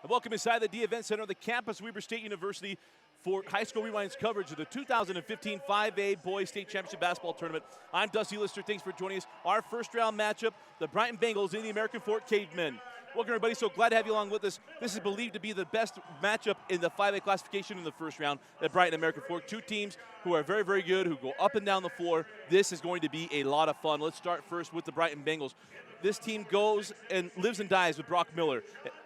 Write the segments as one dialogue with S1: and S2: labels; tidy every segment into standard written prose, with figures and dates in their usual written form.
S1: And welcome inside the D Event Center of the campus of Weber State University for High School Rewind's coverage of the 2015 5A Boys State Championship Basketball Tournament. I'm Dusty Lister. Thanks for joining us. Our first round matchup, the Brighton Bengals and the American Fork Cavemen. Welcome, everybody. So glad to have you along with us. This is believed to be the best matchup in the 5A classification in the first round at Brighton and American Fork. Two teams who are very, very good, who go up and down the floor. This is going to be a lot of fun. Let's start first with the Brighton Bengals. This team goes and lives and dies with Brock Miller.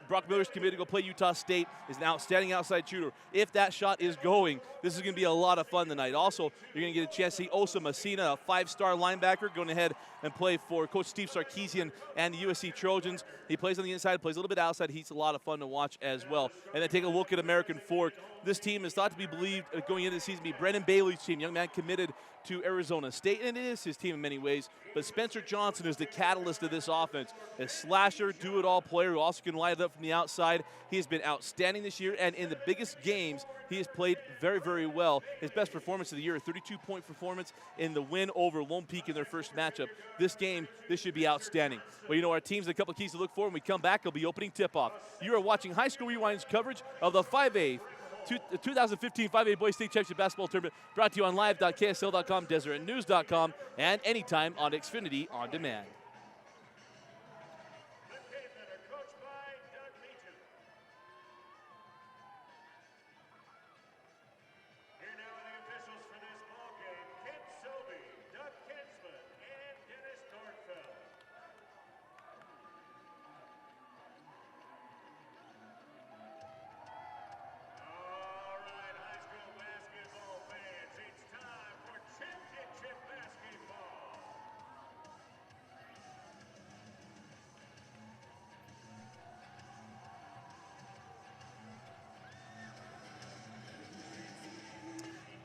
S1: Brock Miller's committed to go play Utah State, is an outstanding outside shooter. If that shot is going, this is going to be a lot of fun tonight. Also, you're going to get a chance to see Osa Messina, a five-star linebacker, going ahead and play for Coach Steve Sarkisian and the USC Trojans. He plays on the inside, plays a little bit outside. He's a lot of fun to watch as well. And then take a look at American Fork. This team is thought to be believed going into the season to be Brendan Bailey's team, young man committed to Arizona State, and it is his team in many ways. But Spencer Johnson is the catalyst of this offense. A slasher, do-it-all player who also can light it up from the outside. He has been outstanding this year, and in the biggest games, he has played very, very well. His best performance of the year, a 32-point performance in the win over Lone Peak in their first matchup. This game, this should be outstanding. Well, you know, our team's a couple of keys to look for. When we come back, it'll be opening tip-off. You are watching High School Rewind's coverage of the 5A 2015 5A Boys State Championship Basketball Tournament, brought to you on live.ksl.com, desertnews.com, and anytime on Xfinity On Demand.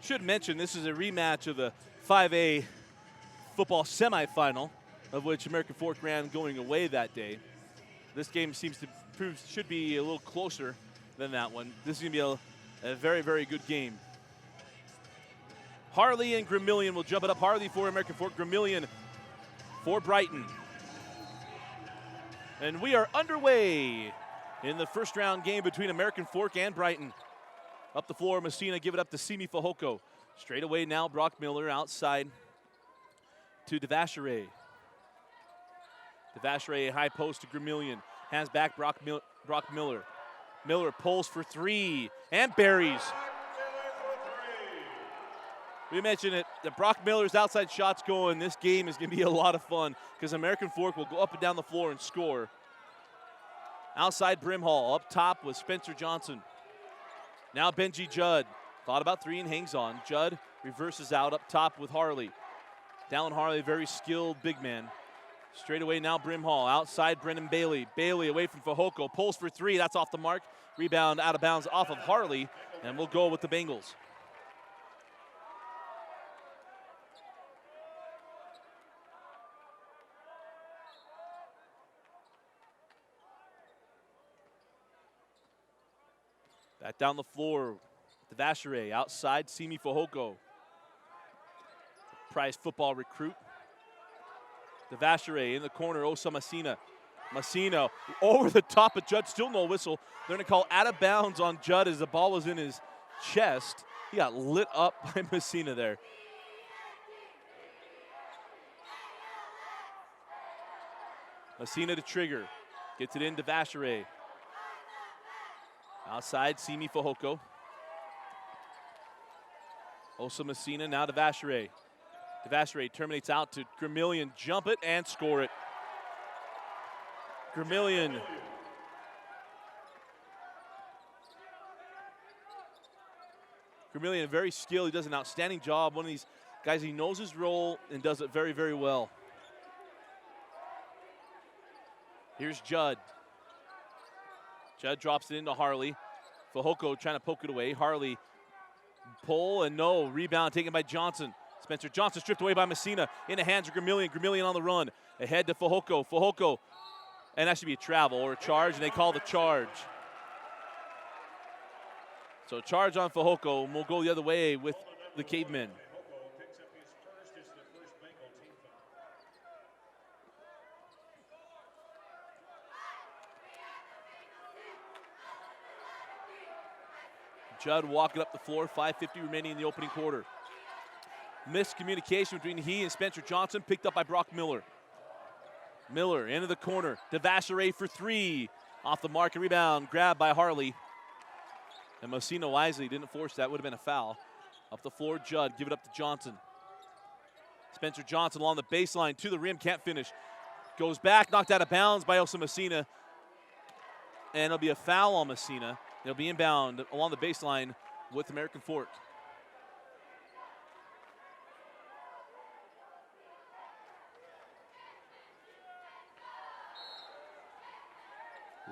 S1: Should mention this is a rematch of the 5A football semifinal, of which American Fork ran going away that day. This game seems to prove should be a little closer than that one. This is going to be a very, very good game. Harley and Gramillion will jump it up. Harley for American Fork, Gramillion for Brighton. And we are underway in the first round game between American Fork and Brighton. Up the floor, Messina give it up to Simi Fahoko. Straight away now, Brock Miller outside to Devashere. Devashere, high post to Gramillion. Hands back, Brock Miller. Miller pulls for three and buries. We mentioned it, that Brock Miller's outside shots going. This game is going to be a lot of fun because American Fork will go up and down the floor and score. Outside Brimhall, up top with Spencer Johnson. Now Benji Judd, thought about three and hangs on. Judd reverses out up top with Harley. Dallin Harley, very skilled big man. Straight away now Brimhall, outside Brendan Bailey. Bailey away from Fahoko, pulls for three, that's off the mark. Rebound out of bounds off of Harley, and we'll go with the Bengals. Back down the floor, Devashere outside, Simi Fahoko. Prize football recruit. Devashere in the corner, Osa Messina. Messina over the top of Judd, still no whistle. They're going to call out of bounds on Judd as the ball was in his chest. He got lit up by Messina there. Messina to trigger, gets it in to Devashere. Outside, Simi Fahoko. Osa Messina, now to Devashere. Devashere terminates out to Gramillion. Jump it and score it. Gramillion. Gramillion, very skilled. He does an outstanding job. One of these guys, he knows his role and does it very, very well. Here's Judd. Judd drops it into Harley. Fahoko trying to poke it away. Harley pull and no. Rebound taken by Johnson. Spencer Johnson stripped away by Messina. In the hands of Gramillion. Gramillion on the run. Ahead to Fahoko. Fahoko. And that should be a travel or a charge, and they call the charge. So charge on Fahoko, and we'll go the other way with the Cavemen. Judd walking up the floor, 5:50 remaining in the opening quarter. Miscommunication between he and Spencer Johnson, picked up by Brock Miller. Miller into the corner. Devashere for three. Off the mark, and rebound, grabbed by Harley. And Messina wisely didn't force that, would have been a foul. Up the floor, Judd, give it up to Johnson. Spencer Johnson along the baseline, to the rim, can't finish. Goes back, knocked out of bounds by Elsa Messina. And it'll be a foul on Messina. It'll be inbound along the baseline with American Fork.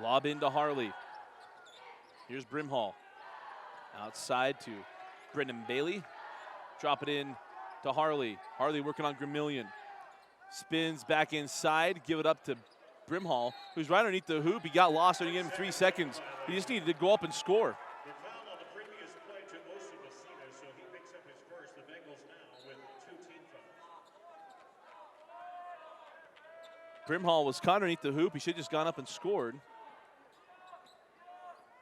S1: Lob into Harley. Here's Brimhall. Outside to Brendan Bailey. Drop it in to Harley. Harley working on Gramillion. Spins back inside. Give it up to Brimhall, who's right underneath the hoop. He got lost, only gave him 3 seconds. He just needed to go up and score.
S2: The foul on the previous play to Osi Messina, so he picks up his first. The Bengals now with 2 team fouls.
S1: Brimhall was caught underneath the hoop. He should have just gone up and scored.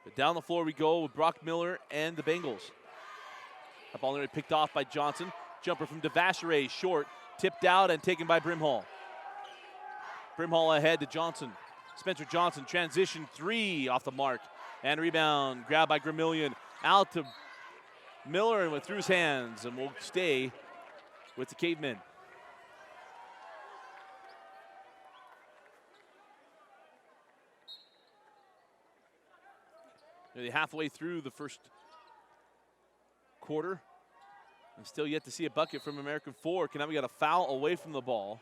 S1: But down the floor we go with Brock Miller and the Bengals. That ball already picked off by Johnson. Jumper from Devashere, short, tipped out and taken by Brimhall. Brimhall ahead to Johnson. Spencer Johnson, transition three off the mark. And rebound, grabbed by Gramillion. Out to Miller and went through his hands, and will stay with the Cavemen. Nearly halfway through the first quarter, and still yet to see a bucket from American Fork. And now we got a foul away from the ball,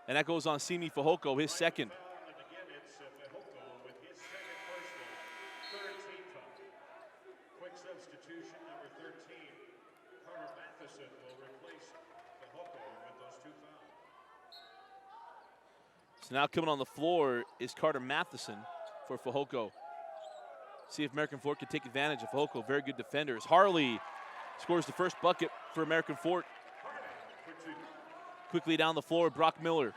S1: and that goes on Simi Fehoko, his second.
S2: And again, it's Fehoko with his second personal, third team foul. Quick substitution, number 13. Carter Matheson will replace Fehoko with those 2 fouls.
S1: So now coming on the floor is Carter Matheson for Fehoko. See if American Fork can take advantage of Fehoko. Very good defenders. Harley scores the first bucket for American Fork. Quickly down the floor, Brock Miller.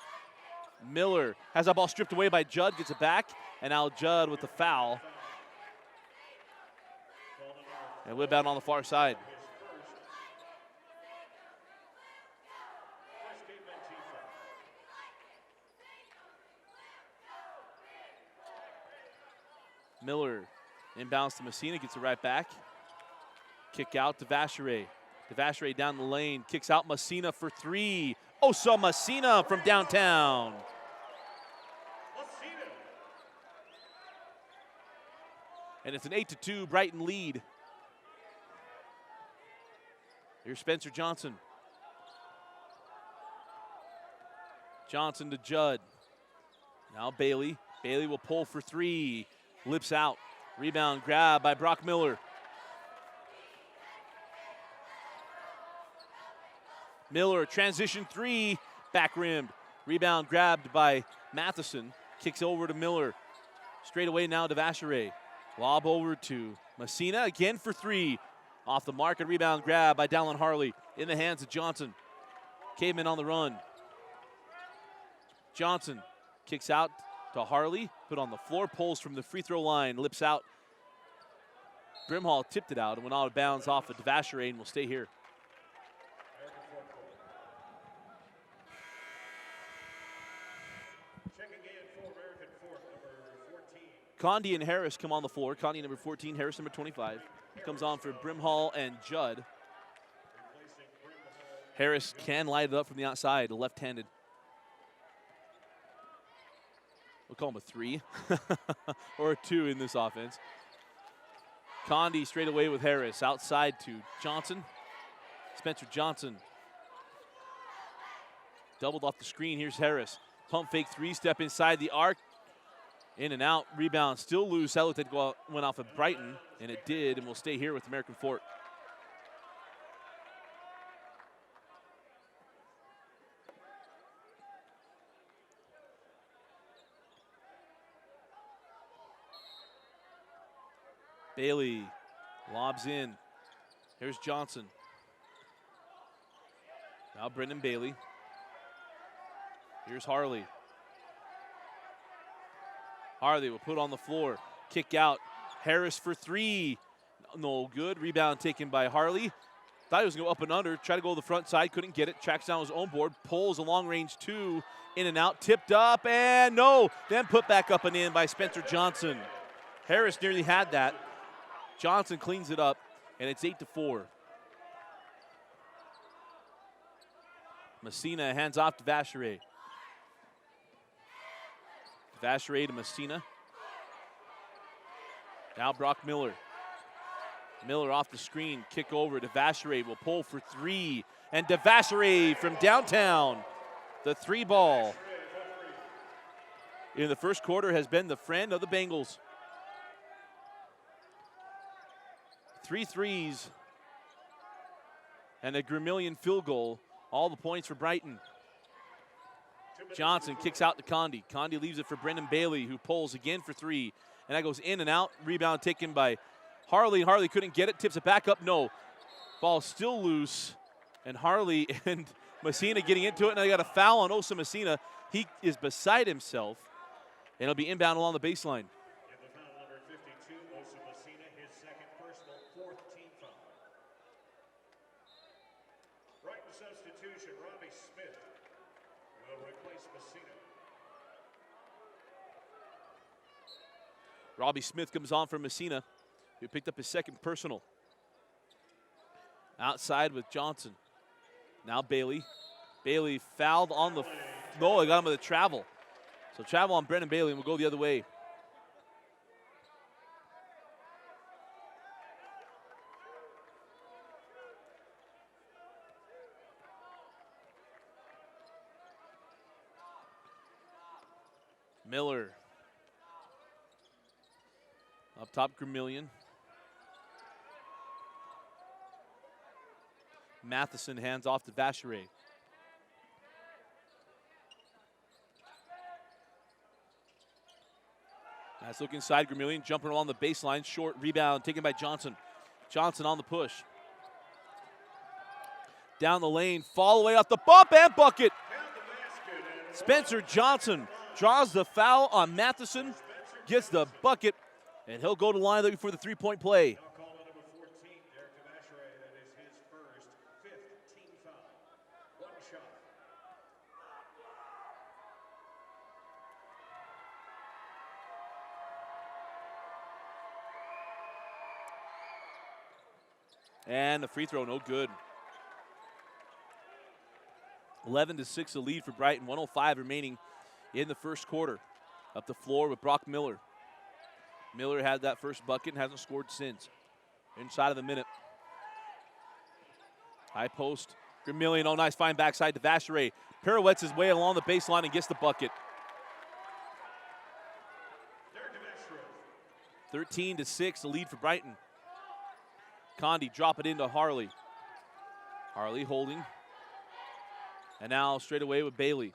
S1: Miller has that ball stripped away by Judd, gets it back, and now Judd with the foul. And whip out on the far side. Miller inbounds to Messina, gets it right back. Kick out to Devashere. Devashere down the lane, kicks out Messina for three. Osa Messina from downtown. And it's an 8-2 Brighton lead. Here's Spencer Johnson. Johnson to Judd. Now Bailey. Bailey will pull for three. Lips out. Rebound grab by Brock Miller. Miller, transition three, back rimmed. Rebound grabbed by Matheson. Kicks over to Miller. Straight away now to Devashere. Lob over to Messina again for three. Off the mark, and rebound grab by Dallin Harley. In the hands of Johnson. Caveman on the run. Johnson kicks out to Harley. Put on the floor, pulls from the free throw line. Lips out. Brimhall tipped it out and went out of bounds off of Devashere and will stay here. Condi and Harris come on the floor. Condi number 14, Harris number 25. Comes on for Brimhall and Judd. Harris can light it up from the outside, left-handed. We'll call him a 3 or a 2 in this offense. Condi straight away with Harris. Outside to Johnson. Spencer Johnson. Doubled off the screen. Here's Harris. Pump fake three-step inside the arc. In and out. Rebound still loose. That looked like it went off of Brighton, and it did, and will stay here with American Fork. Bailey lobs in. Here's Johnson. Now Brendan Bailey. Here's Harley. Harley will put on the floor. Kick out. Harris for three. no good. Rebound taken by Harley. Thought he was going to go up and under. Tried to go to the front side, couldn't get it. Tracks down his own board, pulls a long range 2, in and out, tipped up, and no. Then put back up and in by Spencer Johnson. Harris nearly had that. Johnson cleans it up, and it's 8-4. Messina hands off to Vacheray. Vacheray to Messina. Now Brock Miller. Miller off the screen, kick over to Vacheray, will pull for 3. And to Vacheray from downtown. The 3 ball in the first quarter has been the friend of the Bengals. 3 threes and a Gramillion field goal. All the points for Brighton. Johnson kicks out to Condi. Condi leaves it for Brendan Bailey, who pulls again for 3. And that goes in and out. Rebound taken by Harley. Harley couldn't get it. Tips it back up. No. Ball still loose. And Harley and Messina getting into it. And they got a foul on Osa Messina. He is beside himself. And it'll be inbound along the baseline.
S2: And the foul number 52, Osa Messina, his second personal, 4th team foul. Brighton substitution, Robbie Smith will replace Messina.
S1: Robbie Smith comes on for Messina, who picked up his second personal. Outside with Johnson. Now Bailey. Bailey fouled on the, no, they got him with a travel. So travel on Brendan Bailey, and we'll go the other way. Miller. Up top, Gramillion. Matheson hands off to Vacheray. Nice look inside, Gramillion jumping along the baseline. Short rebound taken by Johnson. Johnson on the push. Down the lane, fall away off the bump and bucket. Spencer Johnson draws the foul on Matheson, gets the bucket, and he'll go to line before the 3-point play. And the free throw, no good. 11-6 the lead for Brighton, 1:05 remaining in the first quarter. Up the floor with Brock Miller. Miller had that first bucket and hasn't scored since. Inside of the minute. High post. Gramillion, oh nice, fine backside to Vacheray. Pirouettes his way along the baseline and gets the bucket. 13-6 the lead for Brighton. Condi drop it into Harley. Harley holding. And now straight away with Bailey.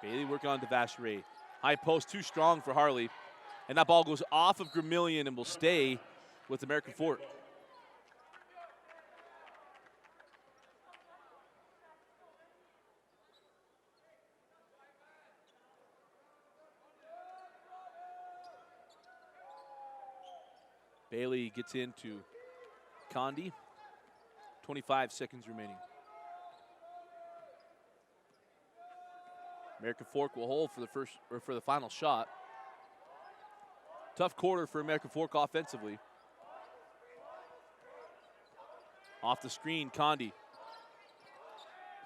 S1: Bailey working on to Vacheray. High post too strong for Harley. And that ball goes off of Gramillion and will stay with American Fork. Bailey gets into Condi. 25 seconds remaining. American Fork will hold for the first or for the final shot. Tough quarter for American Fork offensively. Off the screen, Condi.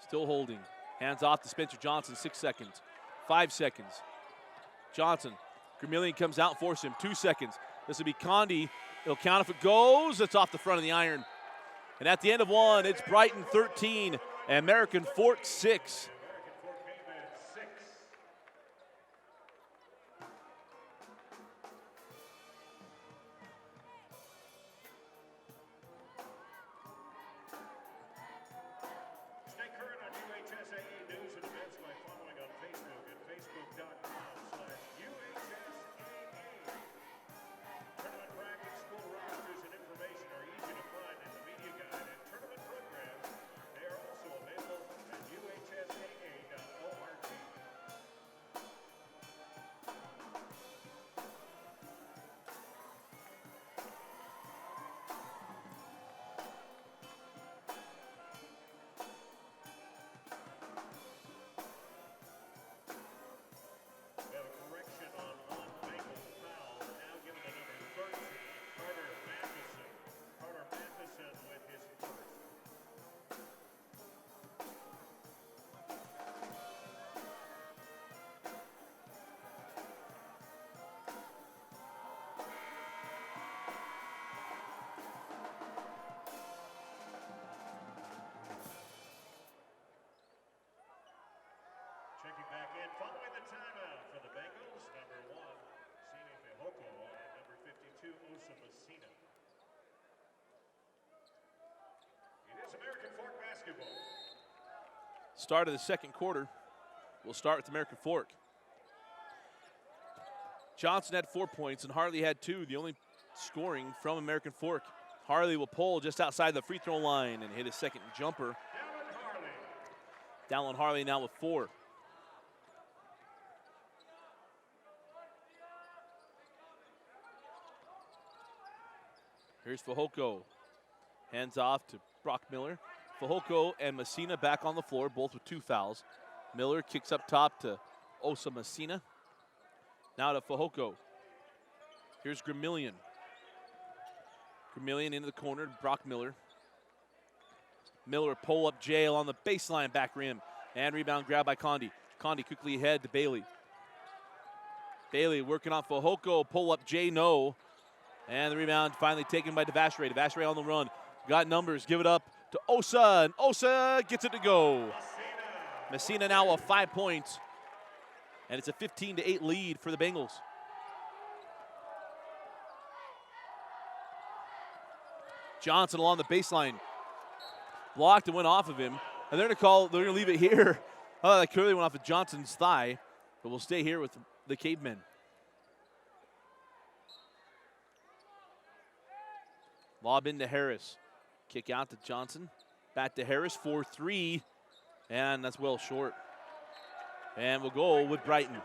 S1: Still holding. Hands off to Spencer Johnson, 6 seconds. 5 seconds. Johnson. Gramillion comes out and forces him. 2 seconds. This will be Condi. It'll count if it goes. It's off the front of the iron. And at the end of one, it's Brighton 13 and American Fork 6.
S2: Stay current on UHSAA news and events by following on Facebook at facebook.com/UHSAA. Tournament brackets, school rosters, and information are easy to find in the media guide and tournament programs. They are also available at UHSAA. Messina. It is American Fork basketball.
S1: Start of the second quarter. We'll start with American Fork. Johnson had 4 points and Harley had 2, the only scoring from American Fork. Harley will pull just outside the free throw line and hit his second jumper. Dallin Harley now with 4. Here's Fehoko. Hands off to Brock Miller. Fehoko and Messina back on the floor, both with 2 fouls. Miller kicks up top to Osa Messina. Now to Fehoko. Here's Gramillion. Gramillion into the corner, Brock Miller. Miller pull up jail on the baseline back rim. And rebound grab by Condi. Condi quickly ahead to Bailey. Bailey working on Fehoko, pull up Jay, no. And the rebound finally taken by Devashrey. Devashrey on the run. Got numbers, give it up to Osa, and Osa gets it to go. Messina now with 5 points. And it's a 15-8 lead for the Bengals. Johnson along the baseline. Blocked and went off of him. And they're going to leave it here. Oh, that clearly went off of Johnson's thigh. But we'll stay here with the Cavemen. Lob into Harris. Kick out to Johnson. Back to Harris, 4-3. And that's well short. And we'll go with Brighton.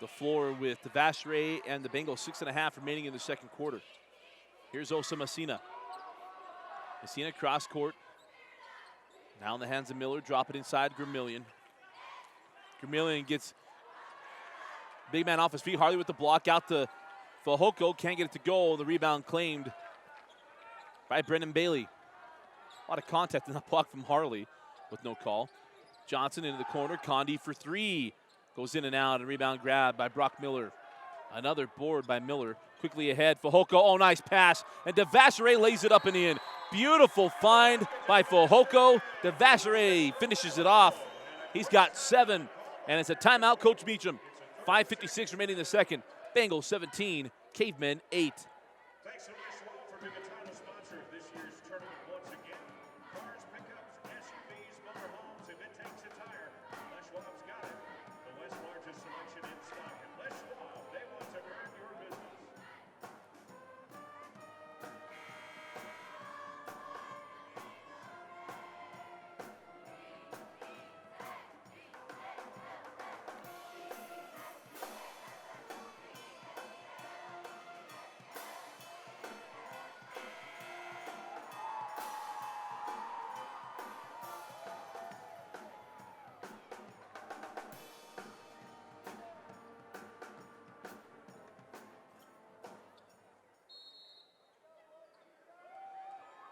S1: The floor with Devashrey and the Bengals, 6.5 remaining in the second quarter. Here's Osa Messina. Messina cross court. Now in the hands of Miller, drop it inside Gramillion. Gramillion gets big man off his feet. Harley with the block out to Fehoko, can't get it to go. The rebound claimed by Brendan Bailey. A lot of contact in that block from Harley with no call. Johnson into the corner, Condi for 3. Goes in and out, and rebound grab by Brock Miller. Another board by Miller. Quickly ahead, Fehoko, oh, nice pass. And Devashrey lays it up and in. Beautiful find by Fehoko. Devashrey finishes it off. He's got 7, and it's a timeout, Coach Meacham. 5:56 remaining in the second. Bengals 17, Cavemen 8.
S2: Thanks to Westwall for being a title sponsor of this year's tournament once again. Cars, pickups, SUVs, motorhomes, if it takes a tire, Les Schwab's got it. The West's largest selection in stock. And Les Schwab, they want to earn your business.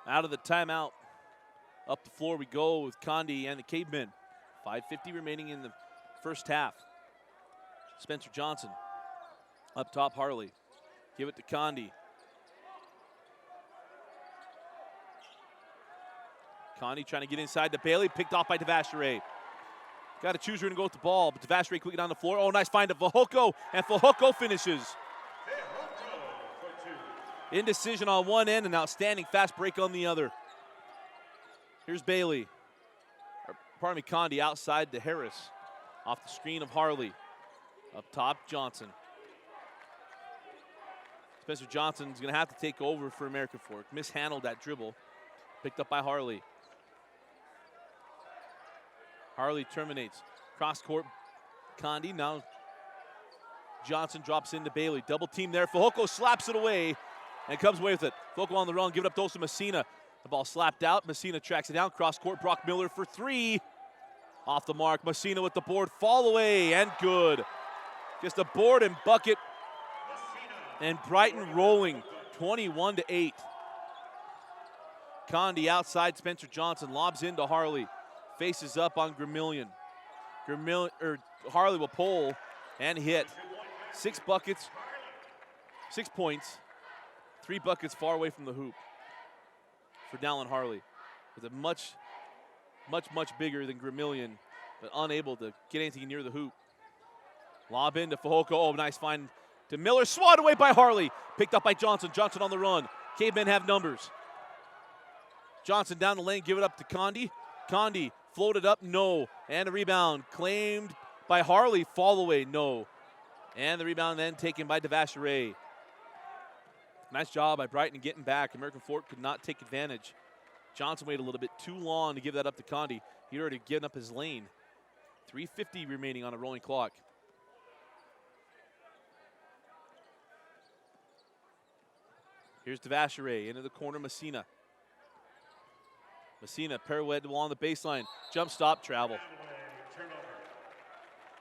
S1: Out of the timeout, up the floor we go with Condi and the Cavemen. 5:50 remaining in the first half. Spencer Johnson up top, Harley. Give it to Condi. Condi trying to get inside to Bailey, picked off by Devashrey. Got to choose who to go with the ball, but Devashrey quickly down the floor. Oh, nice find of Fehoko, and Fehoko finishes. Indecision on one end, and outstanding fast break on the other. Here's Bailey. Condi outside to Harris. Off the screen of Harley. Up top, Johnson. Spencer Johnson's going to have to take over for American Fork. Mishandled that dribble. Picked up by Harley. Harley terminates. Cross court, Condi. Now Johnson drops into Bailey. Double team there. Fehoko slaps it away. And comes away with it. Fehoko on the run, give it up to Osa Messina. The ball slapped out. Messina tracks it down. Cross court, Brock Miller for 3. Off the mark. Messina with the board. Fall away and good. Just a board and bucket. And Brighton rolling 21-8. Condi outside. Spencer Johnson lobs into Harley. Faces up on Gramillion. Harley will pull and hit. 6 buckets. 6 points. 3 buckets far away from the hoop. for Dallin Harley. With a much bigger than Gramillion, but unable to get anything near the hoop. Lob into Fehoko. Oh, nice find to Miller. Swatted away by Harley. Picked up by Johnson. Johnson on the run. Cavemen have numbers. Johnson down the lane. Give it up to Condi. Condi floated up. No. And a rebound claimed by Harley. Fall away. No. And the rebound then taken by Devashere. Nice job by Brighton getting back. American Fork could not take advantage. Johnson waited a little bit too long to give that up to Condi. He'd already given up his lane. 3:50 remaining on a rolling clock. Here's Devashere into the corner, Messina. Messina pirouette along the baseline. Jump stop, travel.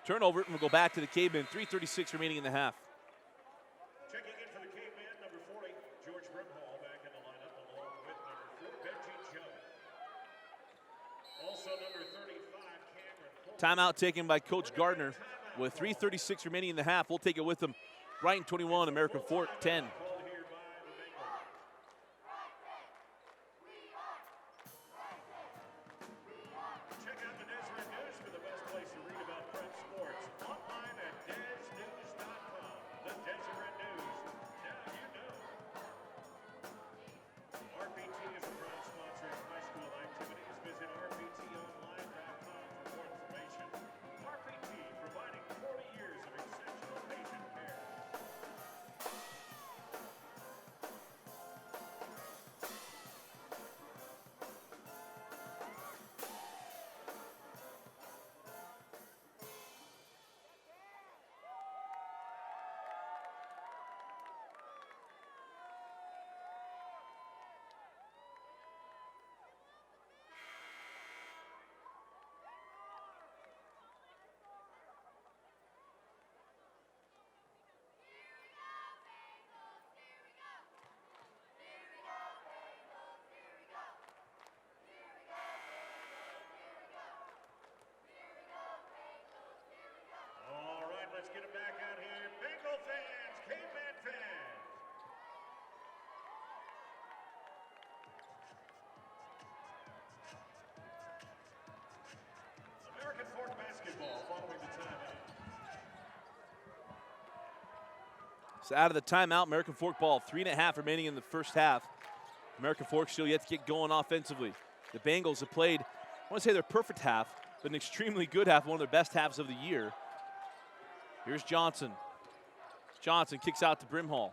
S1: Turnover, and we'll go back to the Cavemen. 3:36 remaining in the half.
S2: Checking in for the Caveman, number 40, George Brimhall back in the lineup along with number 4, Benji Judd. Also number 35, Cameron.
S1: Timeout taken by Coach Gardner with 3:36 remaining in the half. We'll take it with them. Brighton 21, American Fork 10.
S2: Let's get it back out here. Bengal fans, Caveman fans. American Fork basketball following the timeout.
S1: So out of the timeout, American Fork ball. 3.5 remaining in the first half. American Fork still yet to get going offensively. The Bengals have played, I want to say their perfect half, but an extremely good half, one of their best halves of the year. Here's Johnson. Johnson kicks out to Brimhall.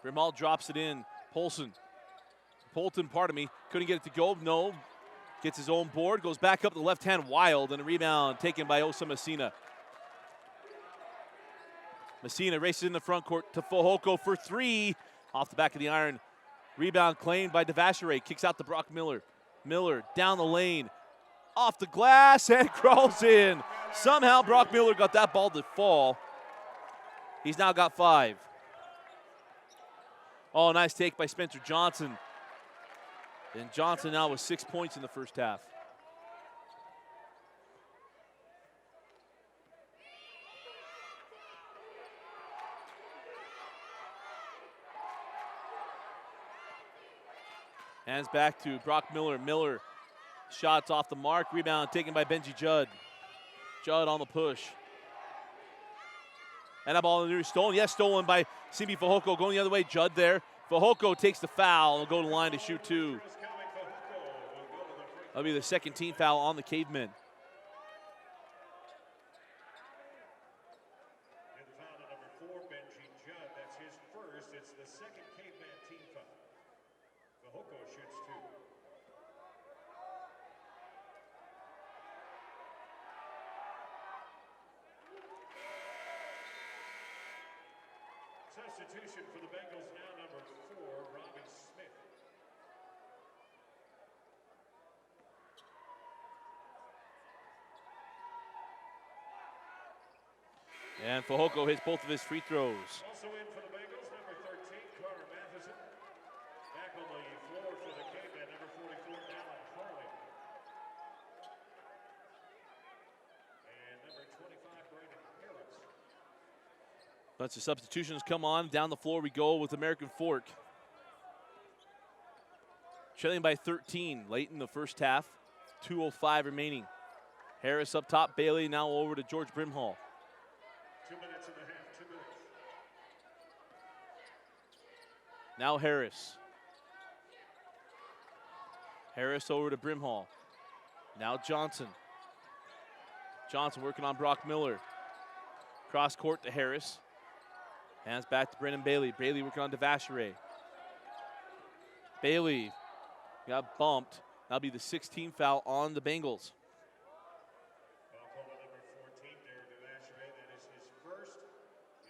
S1: Brimhall drops it in. Polton, couldn't get it to go. No. Gets his own board. Goes back up to the left hand. Wild. And a rebound taken by Osa Messina. Messina races in the front court to Fehoko for 3. Off the back of the iron. Rebound claimed by Devashere. Kicks out to Brock Miller. Miller down the lane. Off the glass and crawls in. Somehow Brock Miller got that ball to fall. He's now got 5. Oh, nice take by Spencer Johnson. And Johnson now with 6 points in the first half. Hands back to Brock Miller. Miller, shots off the mark. Rebound taken by Benji Judd. Judd on the push. And that ball in the near stolen. Yes, stolen by Simi Fehoko going the other way. Judd there. Fehoko takes the foul and will go to the line to shoot 2. That'll be the second team foul on the Cavemen.
S2: Foul to number 4, Benji Judd. That's his first. It's the second Caveman team foul. Fehoko shoots 2. Substitution for the Bengals now, number 4, Robbie Smith.
S1: And Fehoko hits both of his free throws.
S2: Also in for the Bengals, number 13, Carter Matheson. Back on the floor for the Cavemen, number 44, Dallin Harley. And number 25, Brandon Harris.
S1: Bunch of substitutions come on. Down the floor we go with American Fork. Trailing by 13 late in the first half. 2:05 remaining. Harris up top. Bailey now over to George Brimhall.
S2: 2 minutes and a half, 2 minutes.
S1: Now Harris. Harris over to Brimhall. Now Johnson. Johnson working on Brock Miller. Cross court to Harris. Hands back to Brendan Bailey. Bailey working on Devashere. Bailey got bumped. That'll be the 16th foul on the Bengals.
S2: Foul call on number 14, Derek Devashere. That is his first.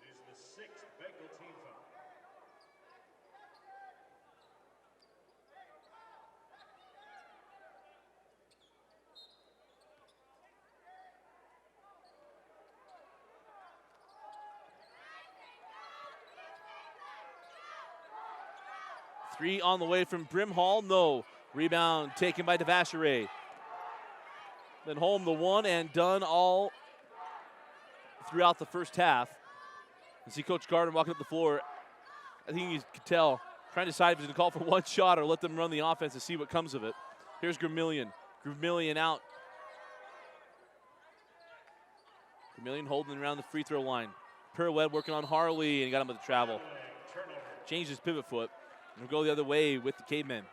S2: It is the 6th Bengal team foul.
S1: Three on the way from Brimhall. No. Rebound taken by Devashere. Then home the one and done all throughout the first half. You see Coach Gardner walking up the floor. I think you could tell, trying to decide if he's going to call for one shot or let them run the offense and see what comes of it. Here's Gramillion. Gramillion out. Gramillion holding around the free throw line. Pirouette working on Harley, and he got him with the travel. Changed his pivot foot. And we'll go the other way with the Cavemen.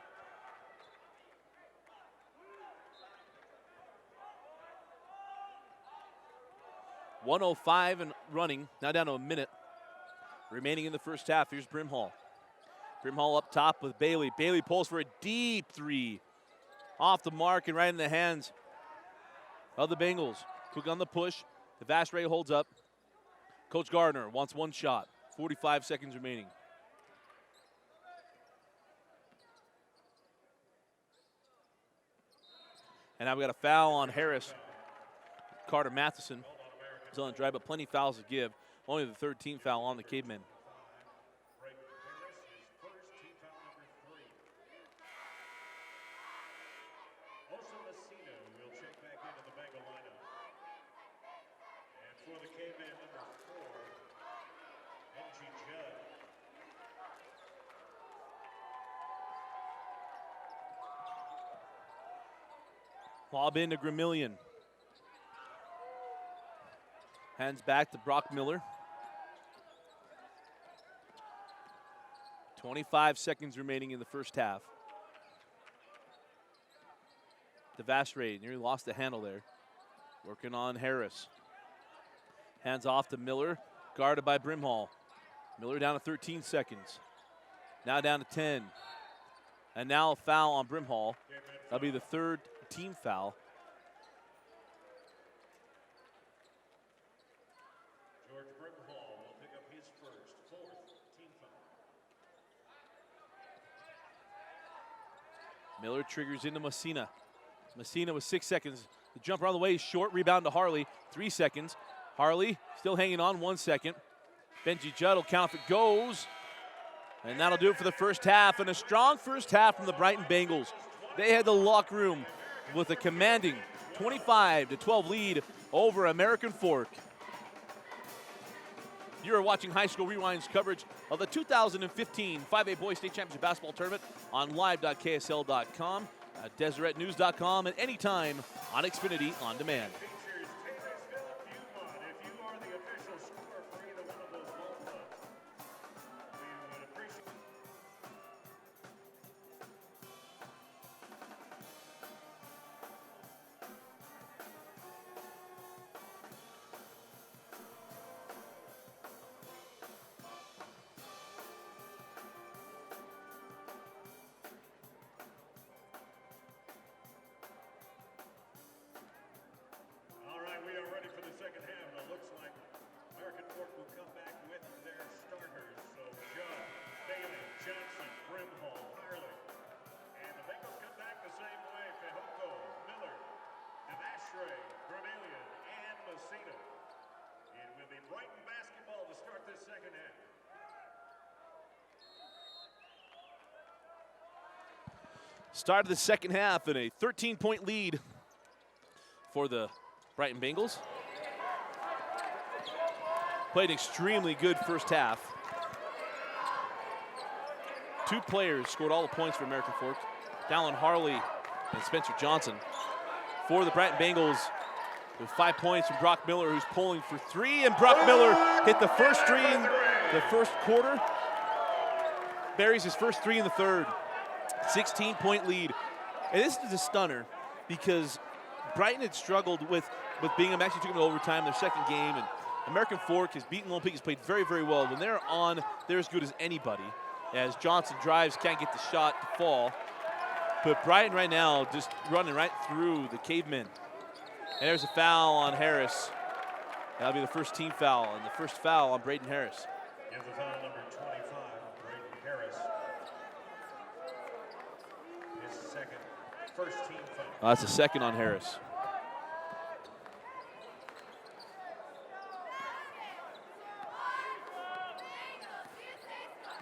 S1: .105 and running, now down to a minute remaining in the first half. Here's Brimhall. Brimhall up top with Bailey. Bailey pulls for a deep three. Off the mark and right in the hands of the Bengals. Quick on the push. Devashere holds up. Coach Gardner wants one shot. 45 seconds remaining. And now we got a foul on Harris. Carter Matheson is on the drive, but plenty of fouls to give. Only the 13th foul on the Cavemen. Lob into Gramillion. Hands back to Brock Miller. 25 seconds remaining in the first half. Devashere nearly lost the handle there. Working on Harris. Hands off to Miller, guarded by Brimhall. Miller down to 13 seconds. Now down to 10. And now a foul on Brimhall. That'll be the third team foul.
S2: George Brimhall will pick up his first, 4th team foul.
S1: Miller triggers into Messina. Messina with 6 seconds. The jumper on the way is short. Rebound to Harley. 3 seconds. Harley still hanging on. 1 second. Benji Judd will count if it goes. And that'll do it for the first half. And a strong first half from the Brighton Bengals. They had the locker room with a commanding 25-12 lead over American Fork. You are watching High School Rewind's coverage of the 2015 5A Boys State Championship Basketball Tournament on live.ksl.com, DeseretNews.com, and anytime on Xfinity On Demand.
S2: Brighton basketball to start this second half.
S1: Start of the second half and a 13-point lead for the Brighton Bengals. Played extremely good first half. Two players scored all the points for American Fork. Dallin Harley and Spencer Johnson. For the Brighton Bengals, with 5 points from Brock Miller, who's pulling for 3, and Brock Miller hit the first 3 in the first quarter. Buries his first 3 in the third. 16-point lead. And this is a stunner because Brighton had struggled with Bingham. Actually took them to overtime, their second game, and American Fork has beaten Lone Peak, has played very, very well. When they're on, they're as good as anybody. As Johnson drives, can't get the shot to fall. But Brighton right now just running right through the Cavemen. And there's a foul on Harris. That'll be the first team foul, and the first foul on Braden Harris.
S2: Give the foul number 25, Braden Harris. His second, first team foul.
S1: That's the second on Harris.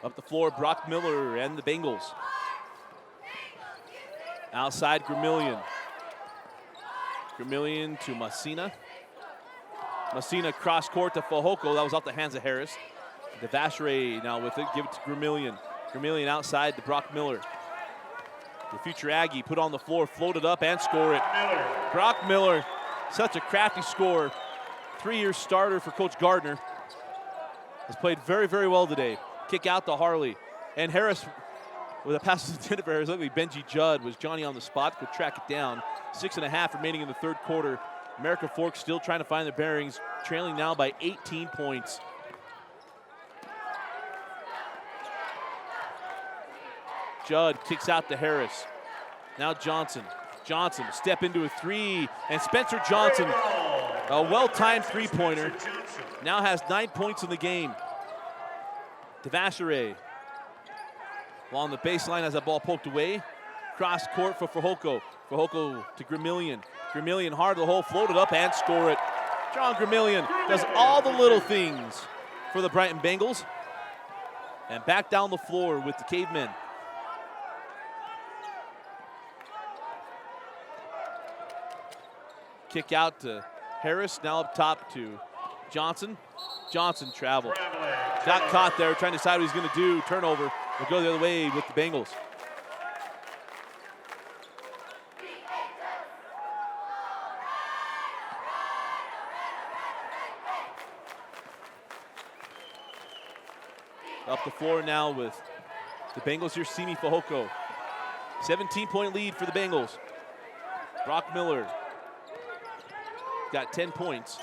S1: Up the floor, Brock Miller and the Bengals. Outside, Gramillion. Gramillion to Messina. Messina cross court to Fajoko. That was off the hands of Harris. Devashere now with it. Give it to Gramillion. Gramillion outside to Brock Miller. The future Aggie put on the floor, floated up and score it. Brock Miller, such a crafty scorer. 3-year starter for Coach Gardner. Has played very, very well today. Kick out to Harley. And Harris, with a pass intended for Harris, luckily Benji Judd was Johnny on the spot, could track it down. 6.5 remaining in the third quarter. American Fork still trying to find their bearings, trailing now by 18 points. Judd kicks out to Harris. Now Johnson. Johnson, step into a 3, and Spencer Johnson, a well-timed three-pointer, now has 9 points in the game. Devashere along the baseline as that ball poked away. Cross court for Fajoko. Fajoko to Gramillion. Gramillion hard to the hole, floated up and score it. John Gramillion does all the little things for the Brighton Bengals. And back down the floor with the Cavemen. Kick out to Harris, now up top to Johnson. Johnson traveled. Got caught there, trying to decide what he's going to do. Turnover. Will go the other way with the Bengals. Up the floor now with the Bengals here, Simi Fajoko. 17-point lead for the Bengals. Brock Miller got 10 points.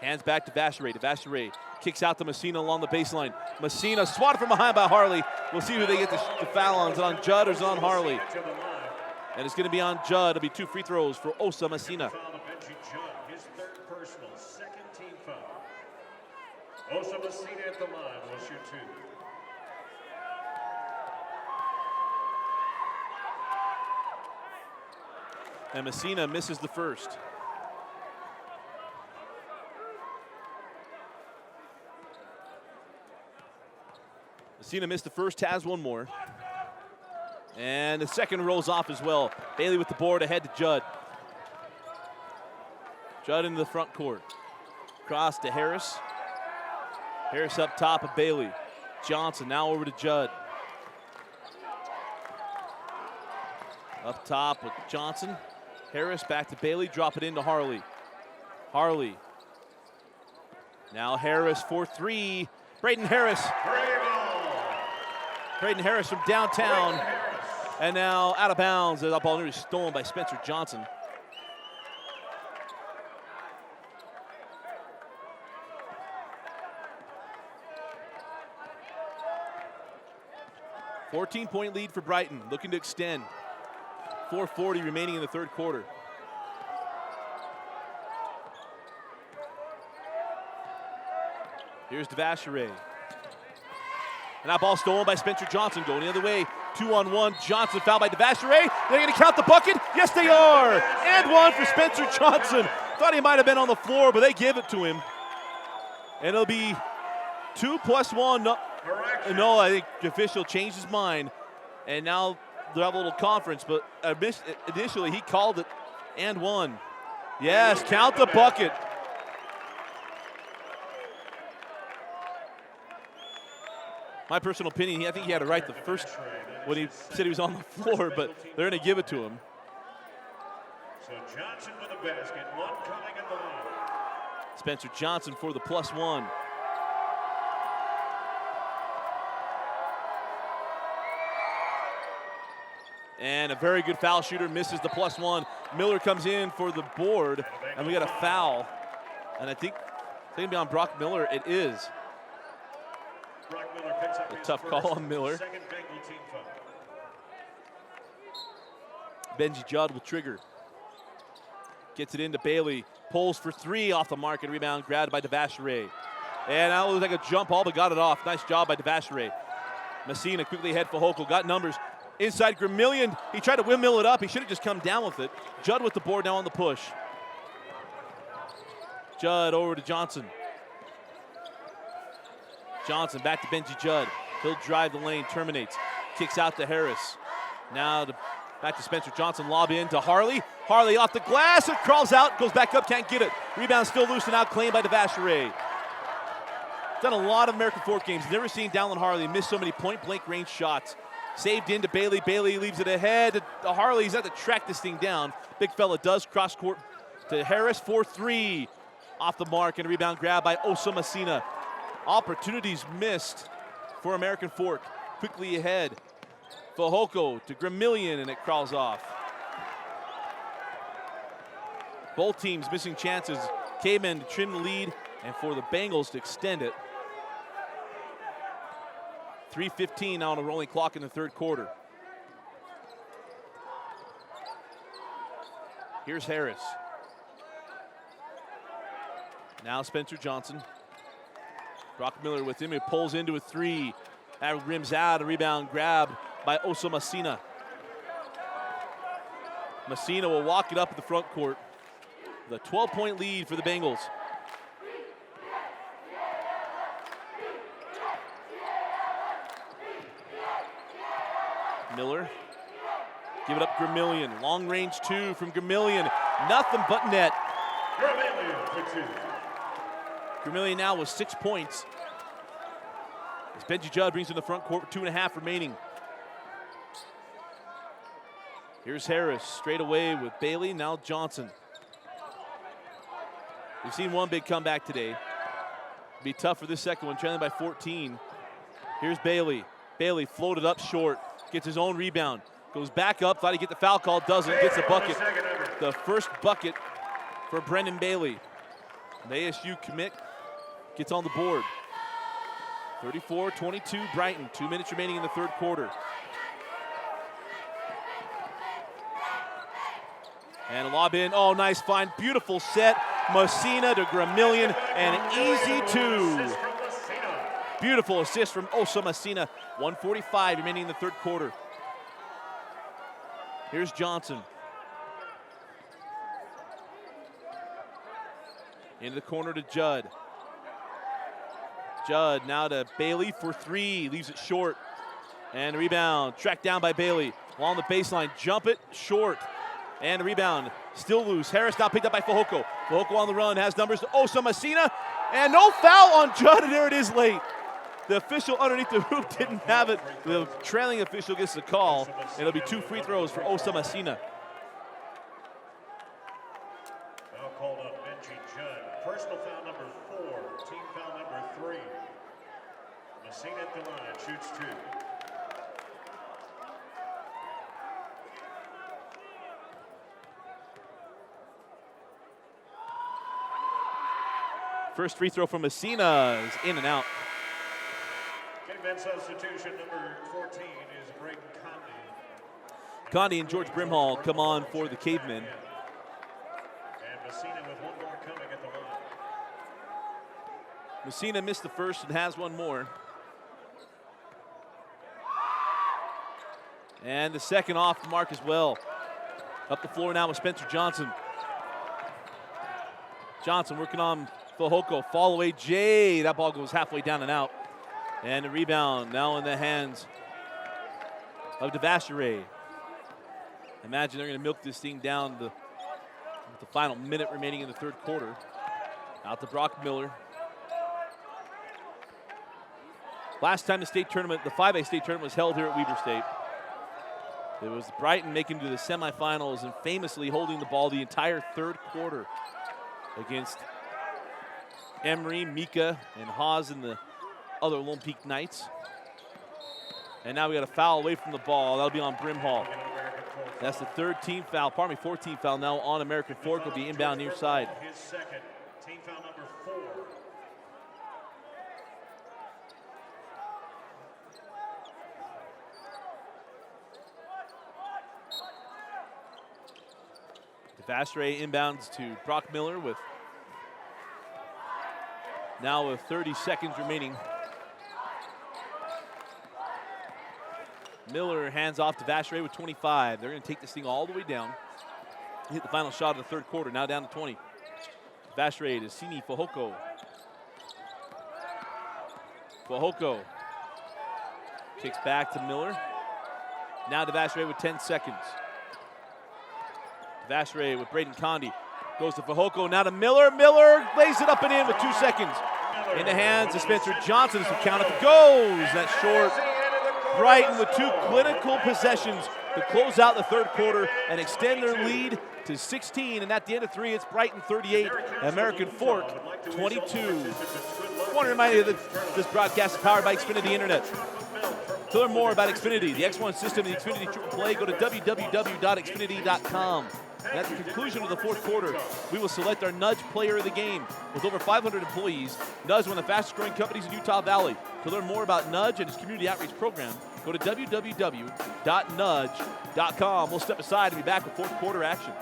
S1: Hands back to Devashere. Devashere kicks out to Messina along the baseline. Messina swatted from behind by Harley. We'll see who they get the foul on. Is it on Judd or is it on Harley? And it's going to be on Judd. It'll be 2 free throws for Osa Messina.
S2: His third personal, second team foul. Osa Messina at the line will shoot 2.
S1: And Messina misses the first. Messina missed the first, has one more. And the second rolls off as well. Bailey with the board ahead to Judd. Judd into the front court. Cross to Harris. Harris up top of Bailey. Johnson now over to Judd. Up top with Johnson. Harris back to Bailey, drop it into Harley. Harley. Now Harris for 3. Braden Harris. Braden Harris from downtown. And now out of bounds. That ball nearly stolen by Spencer Johnson. A 14-point lead for Brighton, looking to extend. 4:40 remaining in the third quarter. Here's Devashere. And that ball stolen by Spencer Johnson. Going the other way. 2-on-1. Johnson fouled by Devashere. They're going to count the bucket. Yes, they are. And one for Spencer Johnson. Thought he might have been on the floor, but they give it to him. And it'll be 2 plus 1. No, I think the official changed his mind. And now they'll have a little conference, but initially he called it and one. Yes, count the bucket. My personal opinion, I think he had it right the first when he said he was on the floor, but they're going to give it to him.
S2: So Johnson with a basket, one coming at the line.
S1: Spencer Johnson for the +1. And a very good foul shooter misses the +1. Miller comes in for the board, and we got a foul. And I think it's going to be on Brock Miller. It is.
S2: Brock Miller picks up
S1: A
S2: his
S1: tough
S2: first,
S1: call on Miller.
S2: second Bengal team foul.
S1: Benji Judd will trigger. Gets it into Bailey. Pulls for 3 off the mark, and rebound grabbed by Devashere. And that was like a jump ball, but got it off. Nice job by Devashere. Messina quickly ahead for Hochul. Got numbers. Inside Gramillion. He tried to windmill it up. He should have just come down with it. Judd with the board now on the push. Judd over to Johnson. Johnson back to Benji Judd. He'll drive the lane, terminates. Kicks out to Harris. Now back to Spencer Johnson. Lob in to Harley. Harley off the glass. It crawls out. Goes back up. Can't get it. Rebound still loose and out. Claimed by Devashere. Done a lot of American Fork games. Never seen Dallin Harley miss so many point-blank range shots. Saved into Bailey. Bailey leaves it ahead to Harley. He's had to track this thing down. Big fella does cross court to Harris for 3. Off the mark and a rebound grab by Osa Messina. Opportunities missed for American Fork. Quickly ahead. Fehoko to Gramillion, and it crawls off. Both teams missing chances. Cavemen to trim the lead, and for the Bengals to extend it. 3:15 now on a rolling clock in the third quarter. Here's Harris. Now Spencer Johnson. Brock Miller with him. He pulls into a 3. That rims out. A rebound grab by Osa Messina. Messina will walk it up at the front court. The 12-point lead for the Bengals. Miller. Give it up Gramillion. Long range 2 from Gramillion. Nothing but net.
S2: Gramillion for 2.
S1: Gramillion now with 6 points. As Benji Judd brings in the front court with 2.5 remaining. Here's Harris straight away with Bailey, now Johnson. We've seen one big comeback today. Be tough for this second one, trailing by 14. Here's Bailey. Bailey floated up short, gets his own rebound, goes back up, thought he'd get the foul call, doesn't, gets the bucket. The first bucket for Brendan Bailey. The ASU commit gets on the board. 34-22 Brighton, 2 minutes remaining in the third quarter. And a lob in, oh nice find, beautiful set. Messina to Gramillion, and an easy 2. Beautiful assist from Osa Messina. 1:45 remaining in the third quarter. Here's Johnson. Into the corner to Judd. Judd now to Bailey for 3, leaves it short. And a rebound, tracked down by Bailey. Along the baseline, jump it, short. And a rebound, still loose. Harris now picked up by Fehoko. Fehoko on the run, has numbers to Osa Messina. And no foul on Judd, and there it is late. The official underneath the hoop didn't have it. The trailing official gets the call. It'll be 2 free throws for Osa Messina.
S2: Foul called on Benji Judd. Personal foul number 4, team foul number 3. Messina at the line, shoots 2.
S1: First free throw from Messina is in and out.
S2: Caveman substitution number 14 is Brighton Conde.
S1: Conde and George Brimhall come on for the Cavemen.
S2: And Messina with one more coming at the line.
S1: Messina missed the first and has one more. And the second off the mark as well. Up the floor now with Spencer Johnson. Johnson working on Fehoko, fall away Jay. That ball goes halfway down and out. And a rebound now in the hands of Devashere. Imagine they're going to milk this thing down with the final minute remaining in the third quarter. Out to Brock Miller. Last time the state tournament, the 5A state tournament was held here at Weber State. It was Brighton making it to the semifinals and famously holding the ball the entire third quarter against Emery, Mika, and Haas and the other Olympique Knights. And now we got a foul away from the ball. That'll be on Brimhall. That's the third team foul, 14th foul now on American Fork. Will be inbound near side.
S2: His second, team foul number 4.
S1: Devastre inbounds to Brock Miller with 30 seconds remaining. Miller hands off to Devastre with 25. They're going to take this thing all the way down. Hit the final shot of the third quarter, now down to 20. Devastre to Sini Fahoko. Fahoko kicks back to Miller. Now Devastre with 10 seconds. Devastre with Braden Condi. Goes to Fahoko, now to Miller. Miller lays it up and in with 2 seconds. In the hands of Spencer Johnson as we count it. Goes. That's short. Brighton with 2 clinical possessions to close out the third quarter and extend their lead to 16. And at the end of 3, it's Brighton 38, American Fork 22. I want to remind you that this broadcast is powered by Xfinity Internet. To learn more about Xfinity, the X1 system, and the Xfinity Triple Play, go to www.xfinity.com. And at the conclusion of the fourth quarter, we will select our Nudge Player of the Game. With over 500 employees, Nudge is one of the fastest growing companies in Utah Valley. To learn more about Nudge and its community outreach program, go to www.nudge.com. We'll step aside and be back with fourth quarter action.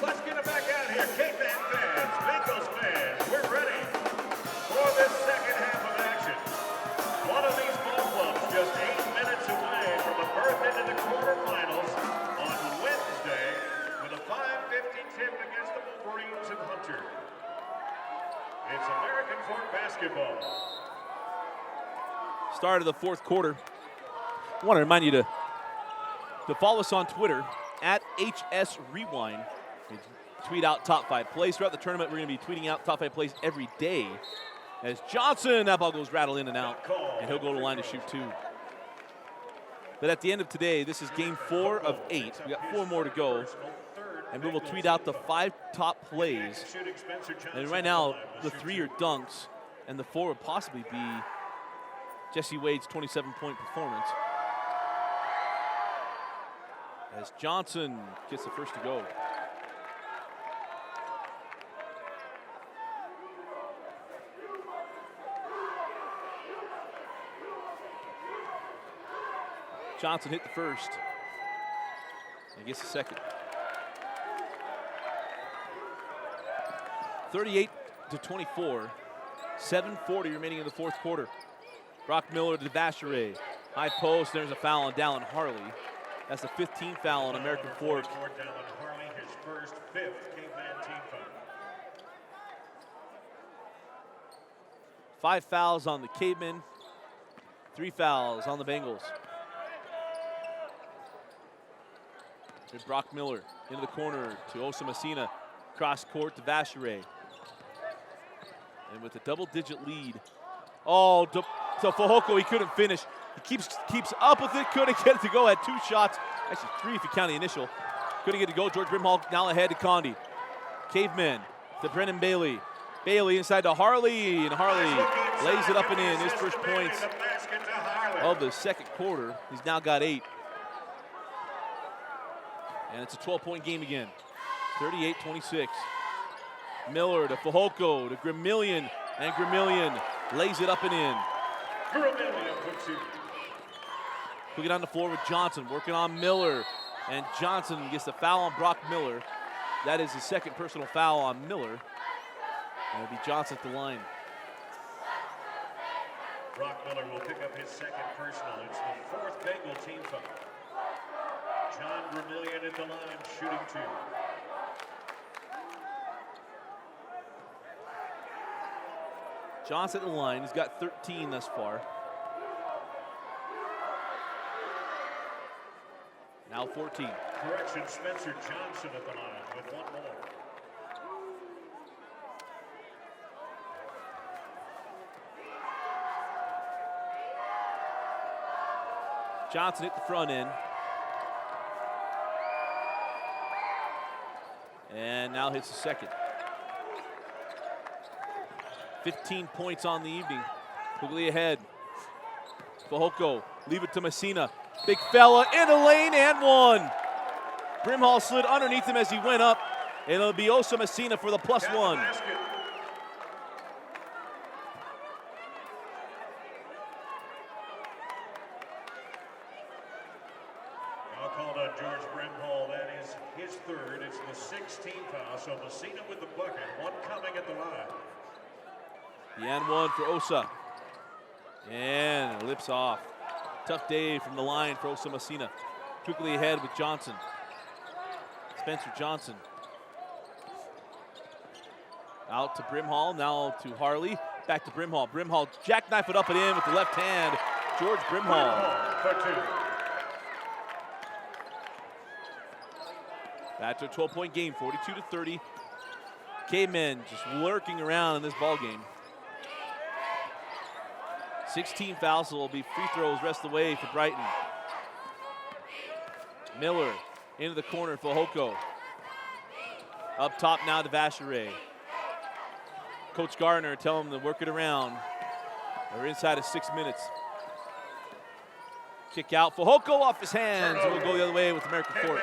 S2: Let's get it back out here. K-Band fans, Bengals fans, we're ready for this second half of action. One of these ball clubs just 8 minutes away from a berth into the quarterfinals on Wednesday with a 5:50 tip against the Wolverines of Hunter. It's American Fork basketball.
S1: Start of the fourth quarter. I want to remind you to follow us on Twitter at HSRewind. Tweet out top 5 plays. Throughout the tournament, we're going to be tweeting out top 5 plays every day. As Johnson, that ball goes rattle in and out, and he'll go to the line to shoot 2. But at the end of today, this is game 4 of 8. We got 4 more to go, and we will tweet out the 5 top plays. And right now, the 3 are dunks, and the 4 would possibly be Jesse Wade's 27-point performance. As Johnson gets the first to go. Johnson hit the first. And gets the second. 38-24. 7:40 remaining in the fourth quarter. Brock Miller to Devastre. High post. There's a foul on Dallin Harley. That's the 15th foul on American Fork.
S2: Dallin Harley, his first 5th Caveman team foul.
S1: 5 fouls on the Cavemen. 3 fouls on the Bengals. There's Brock Miller into the corner to Osa Messina. Cross court to Vacheray. And with a double-digit lead. Oh, to Fahoko, he couldn't finish. He keeps up with it, couldn't get it to go. Had 2 shots, actually 3 if you count the initial. Couldn't get it to go. George Brimhall now ahead to Condi. Cavemen to Brennan Bailey. Bailey inside to Harley, and Harley lays it up and in. His first points of the second quarter. He's now got 8. And it's a 12-point game again. 38-26. Miller to Fehoko to Gramillion, and Gramillion lays it up and in.
S2: Gramillion puts in.
S1: Quick it on the floor with Johnson, working on Miller. And Johnson gets the foul on Brock Miller. That is his second personal foul on Miller. And it'll be Johnson at the line.
S2: Brock Miller will pick up his second personal. It's the 4th Bengal team foul. John Gramillion at the line, shooting 2.
S1: Johnson at the line. He's got 13 thus far. Now 14.
S2: Correction, Spencer Johnson at the line with 1 more.
S1: Johnson at the front end. And now hits the second. 15 points on the evening. Quickly ahead. Fehoko, leave it to Messina. Big fella in the lane and 1. Brimhall slid underneath him as he went up. And it'll be Osa Messina for the +1.
S2: Now called on George Brimhall. That is his 3rd. It's the 16th foul. So Messina with the bucket. 1 coming at the line.
S1: The and 1 for Osa. And it lips off. Tough day from the line for Osa Messina. Quickly ahead with Johnson. Spencer Johnson. Out to Brimhall, now to Harley. Back to Brimhall. Brimhall jackknife it up and in with the left hand. George Brimhall. Back to a 12-point game, 42-30. K-Men just lurking around in this ball game. 16 fouls, so it'll be free throws rest of the way for Brighton. Miller into the corner for Fehoko. Up top now to Vacheray. Coach Gardner telling him to work it around. We're inside of 6 minutes. Kick out, Fehoko off his hands, and we'll go the other way with American Fort.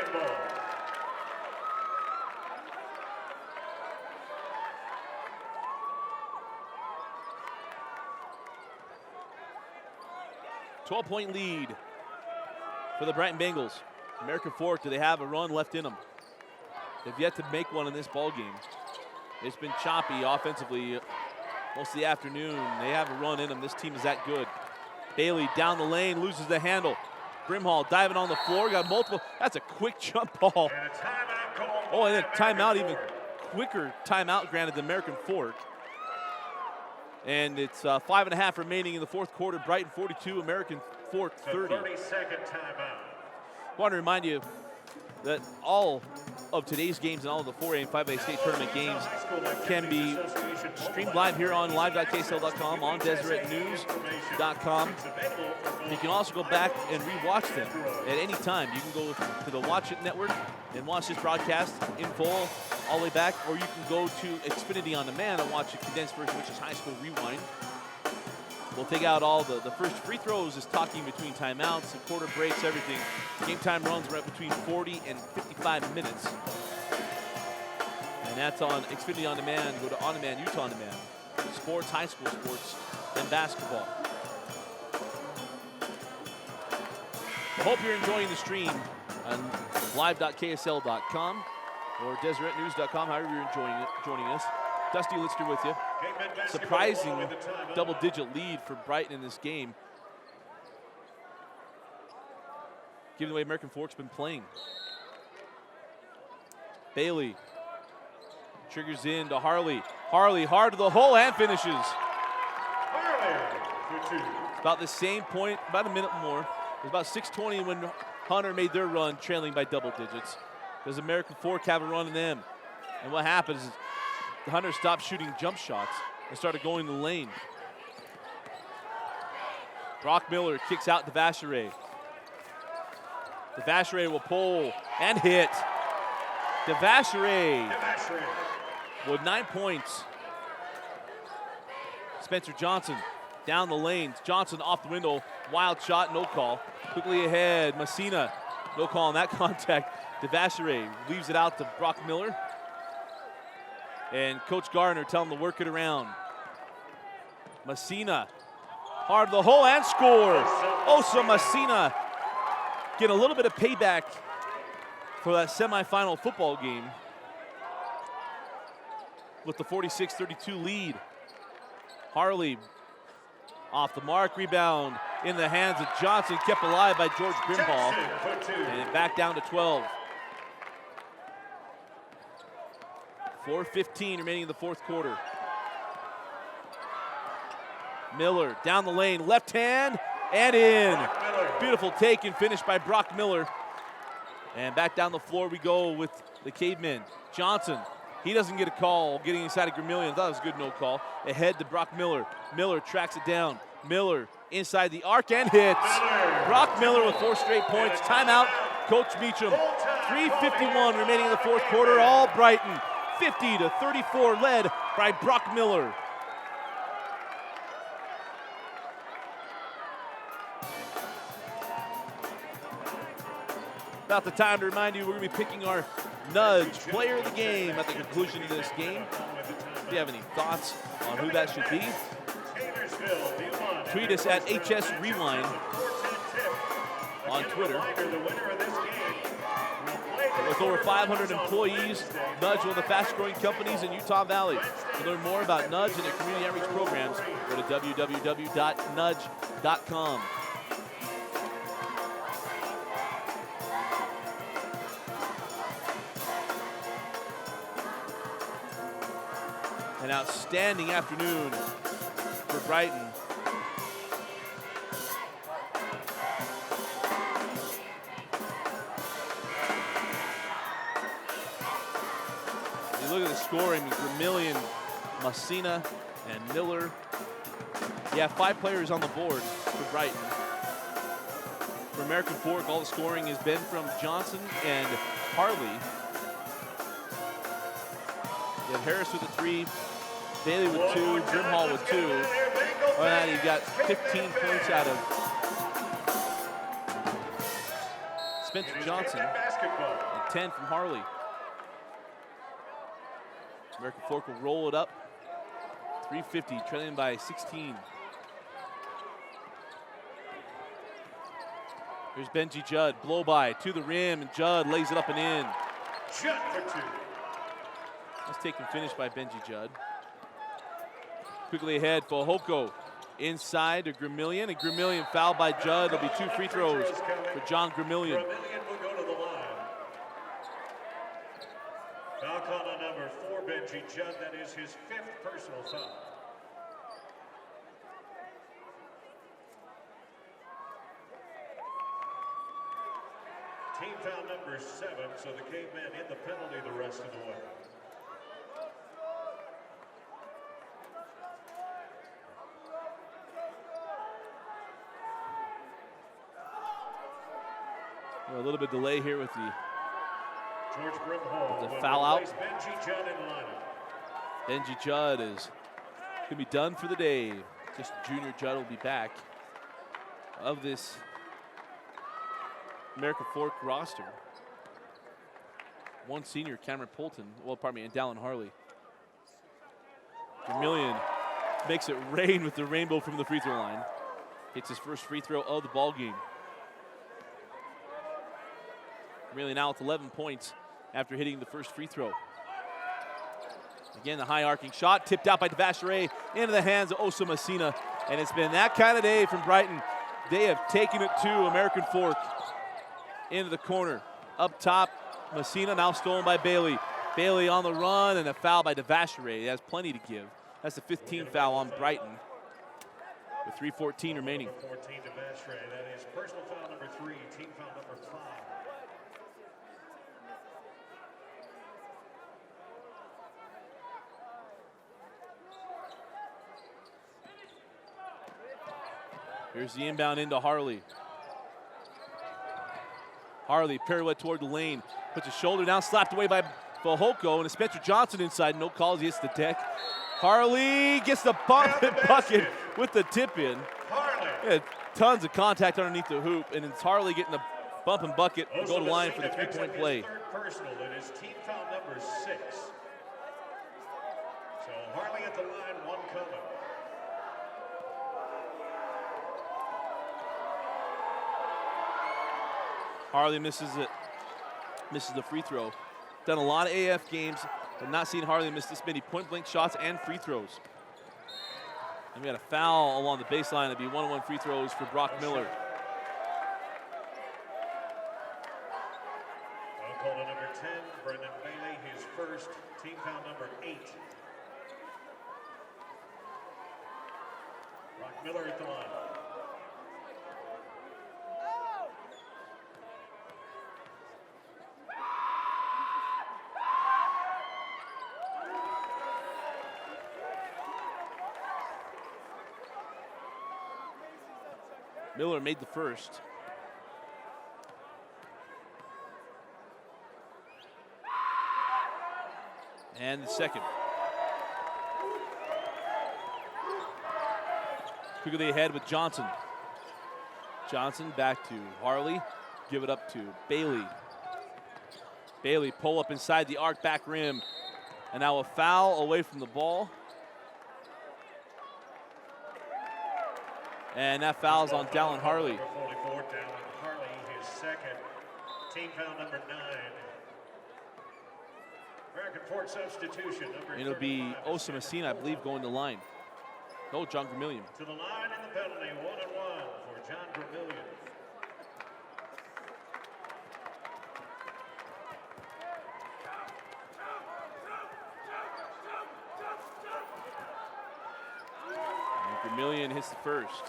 S1: 12-point lead for the Brighton Bengals. American Fork, do they have a run left in them? They've yet to make one in this ball game. It's been choppy offensively most of the afternoon. They have a run in them. This team is that good. Bailey down the lane, loses the handle. Brimhall diving on the floor, got multiple. That's a quick jump ball. Oh, and then timeout, even quicker timeout granted to American Fork. And it's 5.5 remaining in the fourth quarter. Brighton 42, American Fork 30.
S2: 30-second timeout.
S1: I want to remind you that all of today's games and all of the 4A and 5A state tournament games can be streamed live here on live.ksl.com, on DeseretNews.com. You can also go back and rewatch them at any time. You can go to the Watch It Network and watch this broadcast in full all the way back, or you can go to Xfinity On Demand and watch a condensed version, which is High School Rewind. We'll take out all the first free throws is talking between timeouts and quarter breaks, everything. Game time runs right between 40 and 55 minutes. And that's on Xfinity On Demand. Go to On Demand, Utah On Demand. Sports, high school sports, and basketball. I hope you're enjoying the stream on live.ksl.com or DeseretNews.com, however you're joining us. Dusty Lister with you. Surprising double-digit lead for Brighton in this game, given the way American Fork's been playing. Bailey triggers in to Harley. Harley hard to the hole and finishes. It's about the same point, about a minute more. It was about 6:20 when Hunter made their run, trailing by double digits. Does American Fork have a run in them? And what happens is Hunter stopped shooting jump shots and started going to the lane. Brock Miller kicks out to Vacheray. Vacheray will pull and hit. Vacheray with 9 points. Spencer Johnson Down the lane, Johnson off the window, wild shot, no call. Quickly ahead, Messina, no call on that contact. Devashere leaves it out to Brock Miller. And Coach Gardner telling him to work it around. Messina, hard to the hole and score. Osa Messina getting a little bit of payback for that semifinal football game with the 46-32 lead. Harley off the mark, rebound in the hands of Johnson, kept alive by George Grimhall, and back down to 12. 4:15 remaining in the fourth quarter. Miller down the lane, left hand, and in. Beautiful take and finish by Brock Miller. And back down the floor we go with the Cavemen. Johnson, he doesn't get a call getting inside of Gramillion. Thought it was a good no call. Ahead to Brock Miller. Miller tracks it down. Miller inside the arc and hits. Brock Miller with 4 straight points. Timeout, Coach Meacham. 3:51 remaining in the fourth quarter. All Brighton, 50-34, led by Brock Miller. About the time to remind you we're going to be picking our Nudge Player of the Game at the conclusion of this game. If you have any thoughts on who that should be, tweet us at HS Rewind on Twitter. With over 500 employees, Nudge, one of the fastest growing companies in Utah Valley. To learn more about Nudge and their community outreach programs, go to www.nudge.com. An outstanding afternoon for Brighton. You look at the scoring, Gramillion, Messina, and Miller. Yeah, 5 players on the board for Brighton. For American Fork, all the scoring has been from Johnson and Harley. You have Harris with a 3, Bailey with 2, Grimhall with 2. And you've got 15 points out of Spencer Johnson and 10 from Harley. American Fork will roll it up. 350, trailing by 16. Here's Benji Judd, blow by to the rim, and Judd lays it up and in.
S2: Judd for 2.
S1: Let's take and finish by Benji Judd. Quickly ahead, Fehoko inside to Gramillion, and Gramillion fouled by Judd. There'll be 2 free throws for John Gramillion.
S2: Gramillion will go to the line. Foul call on number 4, Benji Judd. That is his 5th personal foul. Team foul number 7, so the Cavemen in the penalty the rest of the way.
S1: A little bit of delay here with the
S2: George Grimhall
S1: the foul out.
S2: Benji Judd in lineup.
S1: Benji Judd is going to be done for the day. Just junior Judd will be back of this American Fork roster. 1 senior, Cameron Polton, and Dallin Harley. Gramillion makes it rain with the rainbow from the free throw line. Hits his first free throw of the ball game. Gramillion now with 11 points after hitting the first free throw. Again, the high arcing shot tipped out by Devashere into the hands of Osa Messina. And it's been that kind of day from Brighton. They have taken it to American Fork into the corner. Up top, Messina now stolen by Bailey. Bailey on the run and a foul by Devashere. He has plenty to give. That's the 15th foul on Brighton with 3:14 remaining.
S2: 14 Devashere. That is personal foul number 3, team foul number 5.
S1: Here's the inbound into Harley. Harley pirouette toward the lane. Puts his shoulder down, slapped away by Fehoko, and it's Spencer Johnson inside. No calls, he hits the deck. Harley gets the bump and bucket with the tip in.
S2: Harley.
S1: Yeah, tons of contact underneath the hoop, and it's Harley getting the bump and bucket and go to line for the three-point play.
S2: Third personal, and his team foul number 6. So Harley at the line, one coming.
S1: Harley misses it, misses the free throw. Done a lot of AF games, but not seen Harley miss this many point-blank shots and free throws. And we got a foul along the baseline. It'd be 1-on-1 free throws for Brock Miller.
S2: Foul call to number 10, Brendan Bailey, his first, team foul number 8. Brock Miller at the line.
S1: Miller made the first. And the second. Quickly ahead with Johnson. Johnson back to Harley. Give it up to Bailey. Bailey pull up inside the arc, back rim. And now a foul away from the ball. And that foul's on Dallin Harley.
S2: Number 44, Dallin Harley, his second, team foul number 9. American Fork substitution, number
S1: It'll be Osa Messina, I believe, going to line. No, John Gramillion.
S2: To the line in the penalty, 1-1 for John Gramillion.
S1: And Gramillion hits the first.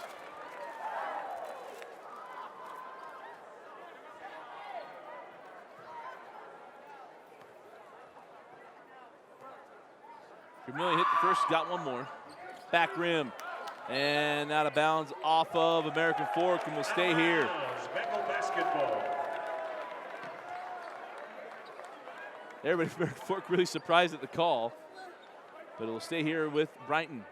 S1: Gramillion hit the first, got one more. Back rim, and out of bounds off of American Fork, and will stay here.
S2: Bengal basketball.
S1: Everybody at American Fork really surprised at the call, but it will stay here with Brighton.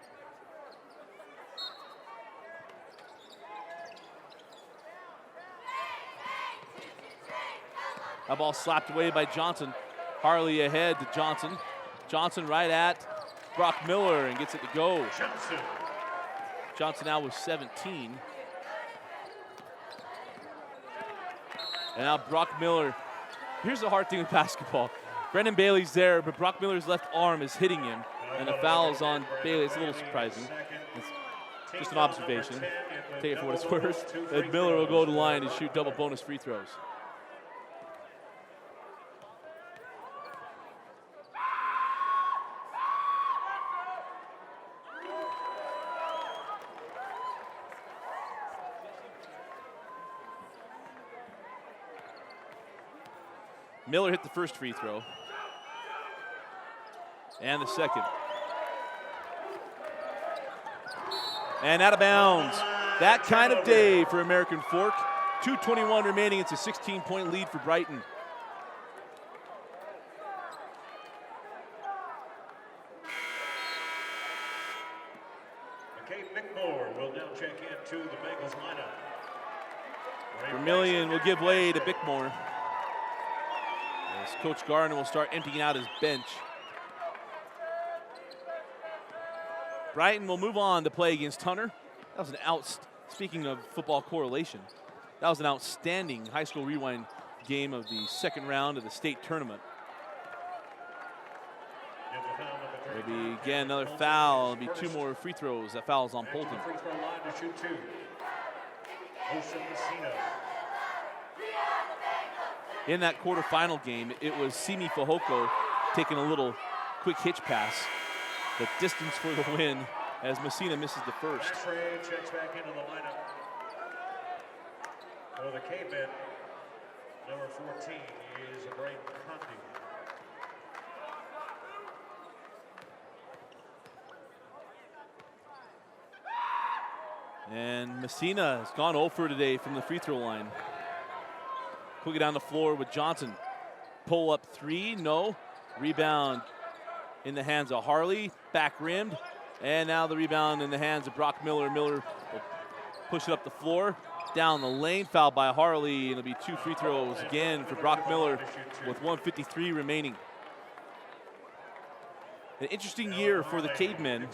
S1: That ball slapped away by Johnson. Harley ahead to Johnson. Johnson right at Brock Miller and gets it to go. Johnson now with 17. And now Brock Miller. Here's the hard thing with basketball. Brendan Bailey's there, but Brock Miller's left arm is hitting him. And the foul is on Bailey. It's a little surprising. It's just an observation. Take it for what it's worth. And Miller will go to the line and shoot double bonus free throws. Miller hit the first free throw. And the second. And out of bounds. That kind of day for American Fork. 2:21 remaining. It's a 16-point lead for Brighton.
S2: McCabe Bickmore will now check into the Bengals lineup.
S1: Vermillion will give way to Bickmore. As Coach Gardner will start emptying out his bench. Brighton will move on to play against Hunter. That was speaking of football correlation, that was an outstanding high school rewind game of the second round of the state tournament. Maybe again another foul. It'll be 2 more free throws. That foul's on Polton.
S2: Free throw line to shoot 2. Osa Messina.
S1: In that quarterfinal game, it was Simi Fahoko taking a little quick hitch pass. The distance for the win as Messina misses the first.
S2: X-ray checks back into the lineup. For the K-Men, number 14 is Brighton Conti.
S1: And Messina has gone 0 for today from the free throw line. Quickly down the floor with Johnson. Pull up 3, no. Rebound in the hands of Harley, back rimmed. And now the rebound in the hands of Brock Miller. Miller will push it up the floor. Down the lane, fouled by Harley. And it'll be 2 free throws again for Brock Miller with 1:53 remaining. An interesting year for the Cavemen.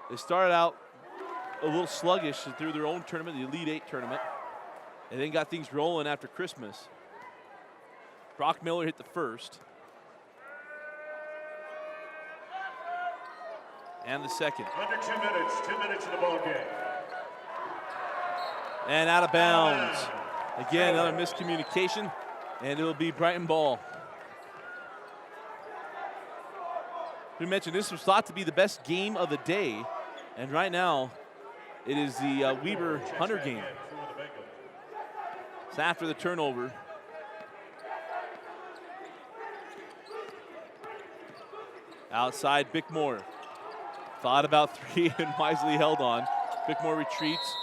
S1: They started out a little sluggish through their own tournament, the Elite Eight tournament, and then got things rolling after Christmas. Brock Miller hit the first. And the second.
S2: Under 2 minutes in the ball game.
S1: And out of bounds. Again, another miscommunication, and it'll be Brighton ball. We mentioned this was thought to be the best game of the day, and right now it is the Weber-Hunter game. It's after the turnover. Outside, Bickmore. Thought about 3 and wisely held on. Bickmore retreats.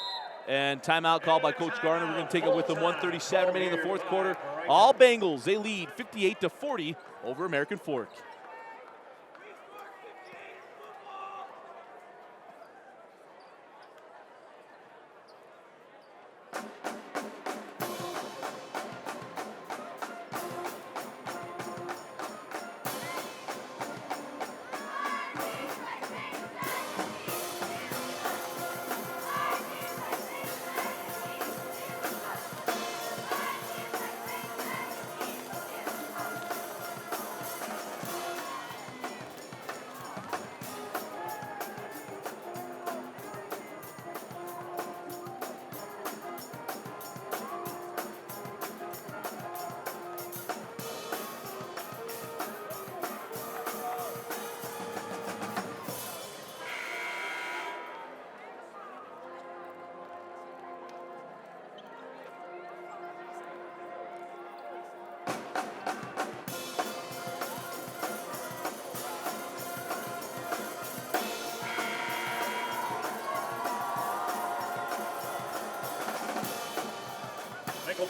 S1: And timeout called by Coach Garner. We're going to take it with them. 1:37 remaining in the fourth quarter. All Bengals, they lead 58-40 over American Fork.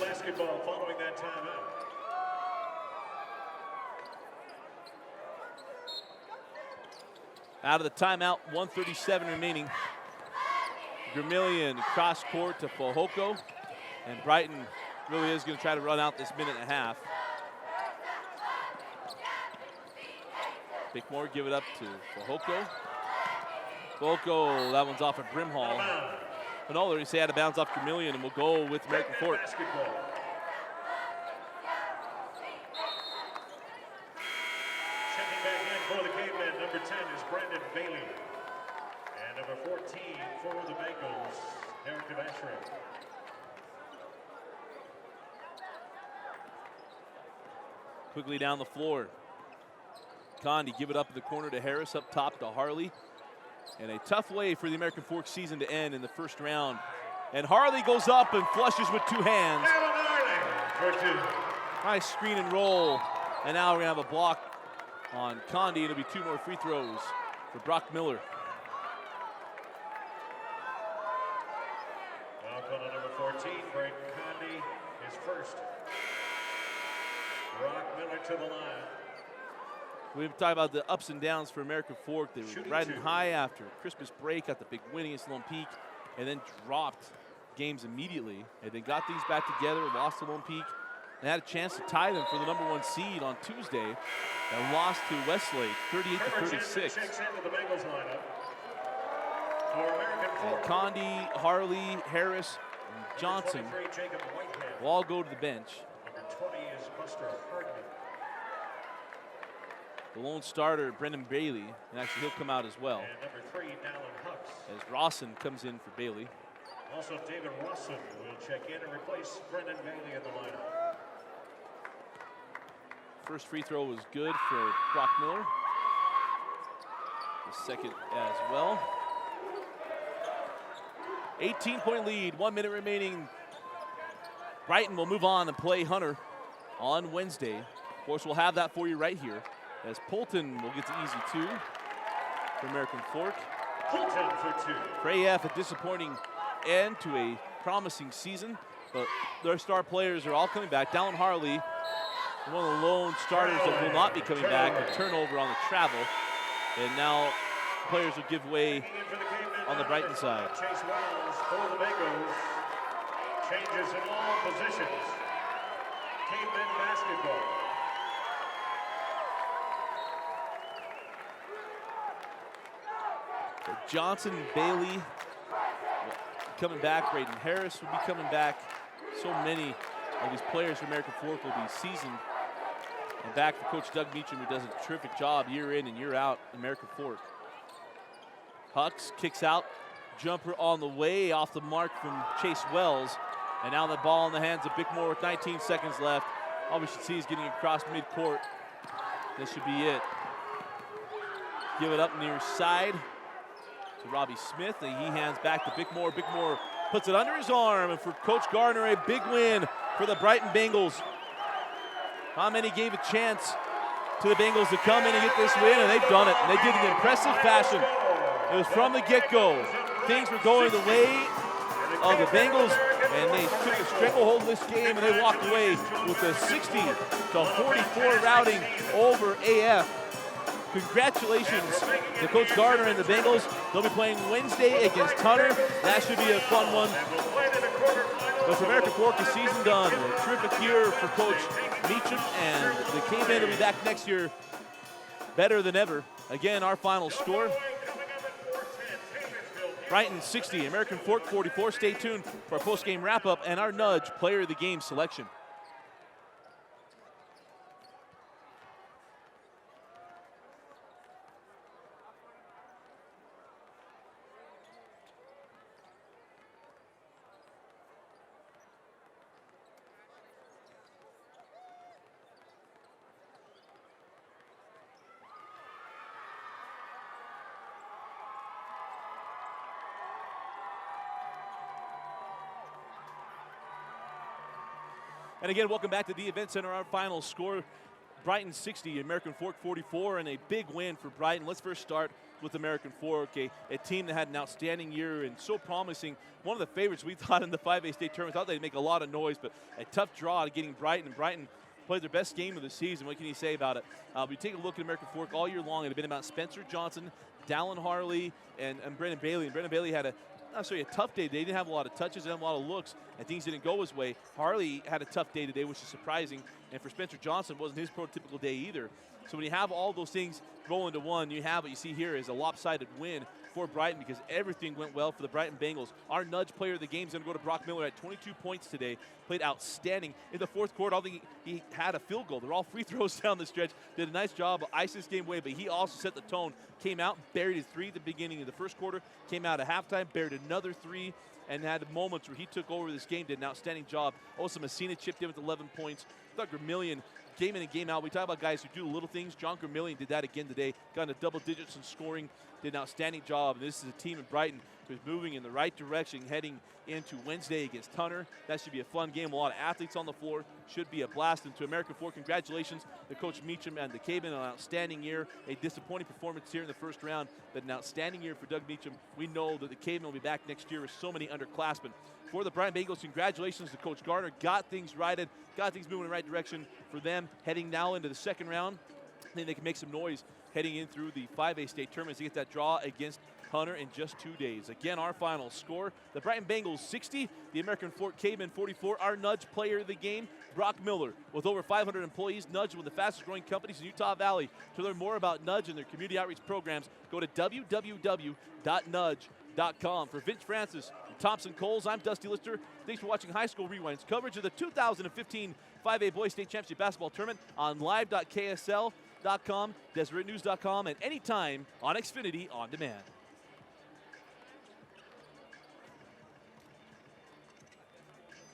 S2: Basketball following that timeout.
S1: Out of the timeout, 1:37 remaining. Vermillion cross court to Fehoko, and Brighton really is going to try to run out this minute and a half. Bickmore give it up to Fehoko. Fehoko, that one's off at Brimhall. But no, they say out of bounds off Vermillion, and we'll go with American Fork.
S2: Basketball. Checking back in for the Cavemen, number 10 is Brandon Bailey. And number 14 for the Bengals, Eric Devashram.
S1: Quickly down the floor. Condi give it up in the corner to Harris, up top to Harley. And a tough way for the American Fork season to end in the first round. And Harley goes up and flushes with 2 hands. Nice screen and roll. And now we're going to have a block on Condi. It'll be 2 more free throws for Brock Miller.
S2: Foul call on number 14, Frank Condi, his first. Brock Miller to the line.
S1: We've been talking about the ups and downs for American Fork. They were riding high after Christmas break, got the big win against Lone Peak, and then dropped games immediately. And then got these back together, lost to Lone Peak, and had a chance to tie them for the number 1 seed on Tuesday, and lost to Westlake, 38-36. And Condi, Harley, Harris, and Johnson will all go to the bench.
S2: Number 20 is Buster Hardman.
S1: The lone starter, Brendan Bailey, and actually he'll come out as well.
S2: And number 3, Dallin Hucks.
S1: As Rawson comes in for Bailey.
S2: Also, David Rawson will check in and replace Brendan Bailey in the lineup.
S1: First free throw was good for Brock Miller. The second as well. 18-point lead, 1 minute remaining. Brighton will move on and play Hunter on Wednesday. Of course, we'll have that for you right here, as Polton will get to easy 2 for American Fork.
S2: Fulton for 2.
S1: For AF, a disappointing end to a promising season, but their star players are all coming back. Dallin Harley, one of the lone starters that will not be coming back, a turnover on the travel. And now players will give way on the Brighton side.
S2: Chase Wells for the Bengals. Changes in all positions. Cavemen basketball.
S1: So Johnson, Bailey coming back. Braden Harris will be coming back. So many of these players from American Fork will be seasoned. And back for Coach Doug Meacham, who does a terrific job year in and year out in American Fork. Hucks kicks out. Jumper on the way, off the mark from Chase Wells. And now the ball in the hands of Bickmore with 19 seconds left. All we should see is getting across midcourt. This should be it. Give it up near side to Robbie Smith, and he hands back to Bickmore. Bickmore puts it under his arm, and for Coach Gardner, a big win for the Brighton Bengals. How many gave a chance to the Bengals to come in and get this win, and they've done it. And they did it in impressive fashion. It was from the get-go. Things were going the way of the Bengals, and they took a stranglehold of this game, and they walked away with a 60-44 routing over AF. Congratulations to Coach Gardner and the Bengals. They'll be playing Wednesday against Hunter. That should be a fun one. But for American Fork, the season done. A terrific year for Coach Meacham, and the Cavemen will be back next year better than ever. Again, our final score. Brighton 60, American Fork 44. Stay tuned for our post-game wrap-up and our Nudge Player of the Game selection. And again, welcome back to the Event Center. Our final score, Brighton 60, American Fork 44, and a big win for Brighton. Let's first start with American Fork, a team that had an outstanding year and so promising. One of the favorites we thought in the 5A state tournament. Thought they'd make a lot of noise, but a tough draw to getting Brighton. And Brighton played their best game of the season. What can you say about it? We take a look at American Fork all year long. It had been about Spencer Johnson, Dallin Harley, and Brendan Bailey. And Brendan Bailey had a tough day. They didn't have a lot of touches, and a lot of looks, and things didn't go his way. Harley had a tough day today, which is surprising. And for Spencer Johnson, it wasn't his prototypical day either. So when you have all those things roll into one, you have what you see here is a lopsided win for Brighton because everything went well for the Brighton Bengals. Our Nudge Player of the Game is going to go to Brock Miller at 22 points today. Played outstanding. In the fourth quarter, I don't think he had a field goal. They're all free throws down the stretch. Did a nice job of icing this game away, but he also set the tone. Came out, buried his three at the beginning of the first quarter. Came out at halftime, buried another three, and had moments where he took over this game, did an outstanding job. Also, Messina chipped in with 11 points. I thought Gramillion, game in and game out. We talk about guys who do little things. John Gramillion did that again today. Got into double digits in scoring. Did an outstanding job. And this is a team in Brighton who's moving in the right direction heading into Wednesday against Hunter. That should be a fun game. A lot of athletes on the floor. Should be a blast. And to American Fork, congratulations to Coach Meacham and the Cavemen on an outstanding year. A disappointing performance here in the first round, but an outstanding year for Doug Meacham. We know that the Cavemen will be back next year with so many underclassmen. For the Brighton Bengals, congratulations to Coach Gardner. Got things righted, got things moving in the right direction for them heading now into the second round. I think they can make some noise heading in through the 5A state tournaments to get that draw against Hunter in just 2 days. Again, our final score, the Brighton Bengals 60, the American Fork Cavemen 44. Our Nudge Player of the Game, Brock Miller. With over 500 employees, Nudge, one of the fastest growing companies in Utah Valley. To learn more about Nudge and their community outreach programs, go to www.nudge.com. For Vince Francis and Thompson Coles, I'm Dusty Lister. Thanks for watching High School Rewinds coverage of the 2015 5A Boys State Championship Basketball Tournament on live.ksl.com, DeseretNews.com, and anytime on Xfinity On Demand.